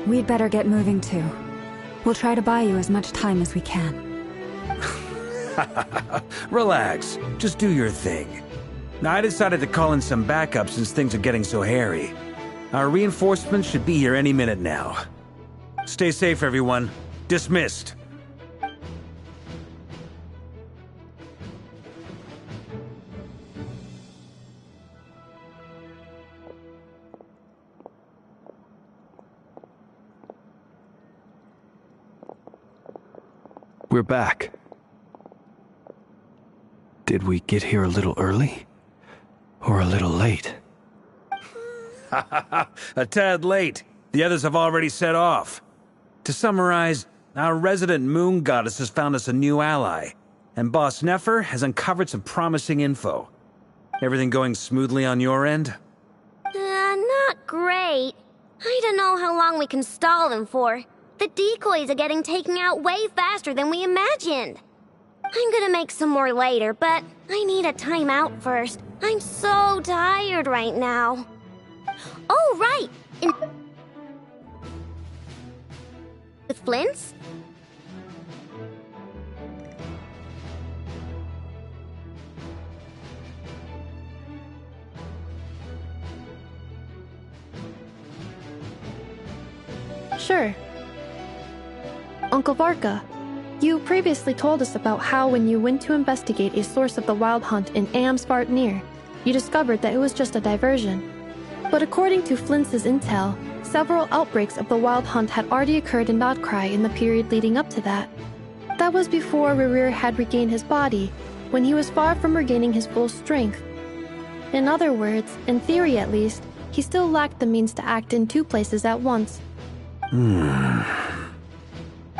We'd better get moving too. We'll try to buy you as much time as we can. Relax. Just do your thing. Now, I decided to call in some backup since things are getting so hairy. Our reinforcements should be here any minute now. Stay safe, everyone. Dismissed. We're back. Did we get here a little early? Or a little late? A tad late. The others have already set off. To summarize, our resident moon goddess has found us a new ally, and Boss Nefer has uncovered some promising info. Everything going smoothly on your end? Not great. I don't know how long we can stall them for. The decoys are getting taken out way faster than we imagined. I'm gonna make some more later, but I need a timeout first. I'm so tired right now. Oh, right! With Flint's? Sure. Uncle Varka, you previously told us about how when you went to investigate a source of the Wild Hunt in Amsvartnir, you discovered that it was just a diversion. But according to Flint's intel, several outbreaks of the Wild Hunt had already occurred in Nodcry in the period leading up to that. That was before Rerear had regained his body, when he was far from regaining his full strength. In other words, in theory at least, he still lacked the means to act in two places at once.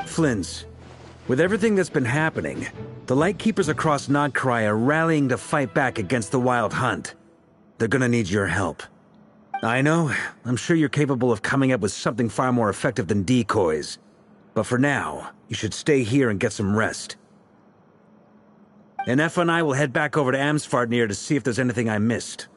Flint's. With everything that's been happening, the Lightkeepers across Nodcry are rallying to fight back against the Wild Hunt. They're gonna need your help. I know, I'm sure you're capable of coming up with something far more effective than decoys. But for now, you should stay here and get some rest. And Effa and I will head back over to Amsvartnir to see if there's anything I missed.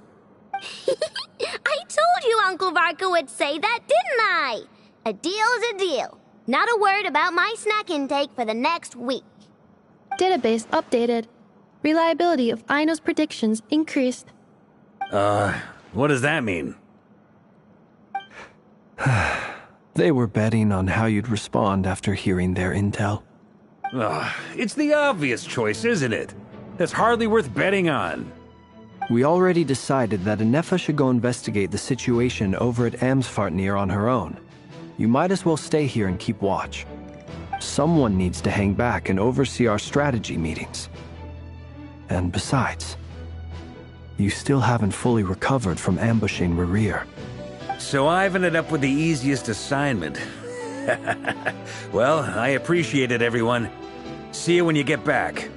I told you Uncle Varka would say that, didn't I? A deal's a deal. Not a word about my snack intake for the next week. Database updated. Reliability of Aino's predictions increased. What does that mean? They were betting on how you'd respond after hearing their intel. It's the obvious choice, isn't it? That's hardly worth betting on. We already decided that Anefa should go investigate the situation over at Amsfartnir on her own. You might as well stay here and keep watch. Someone needs to hang back and oversee our strategy meetings. And besides, you still haven't fully recovered from ambushing Rerir. So I've ended up with the easiest assignment. Well, I appreciate it, everyone. See you when you get back.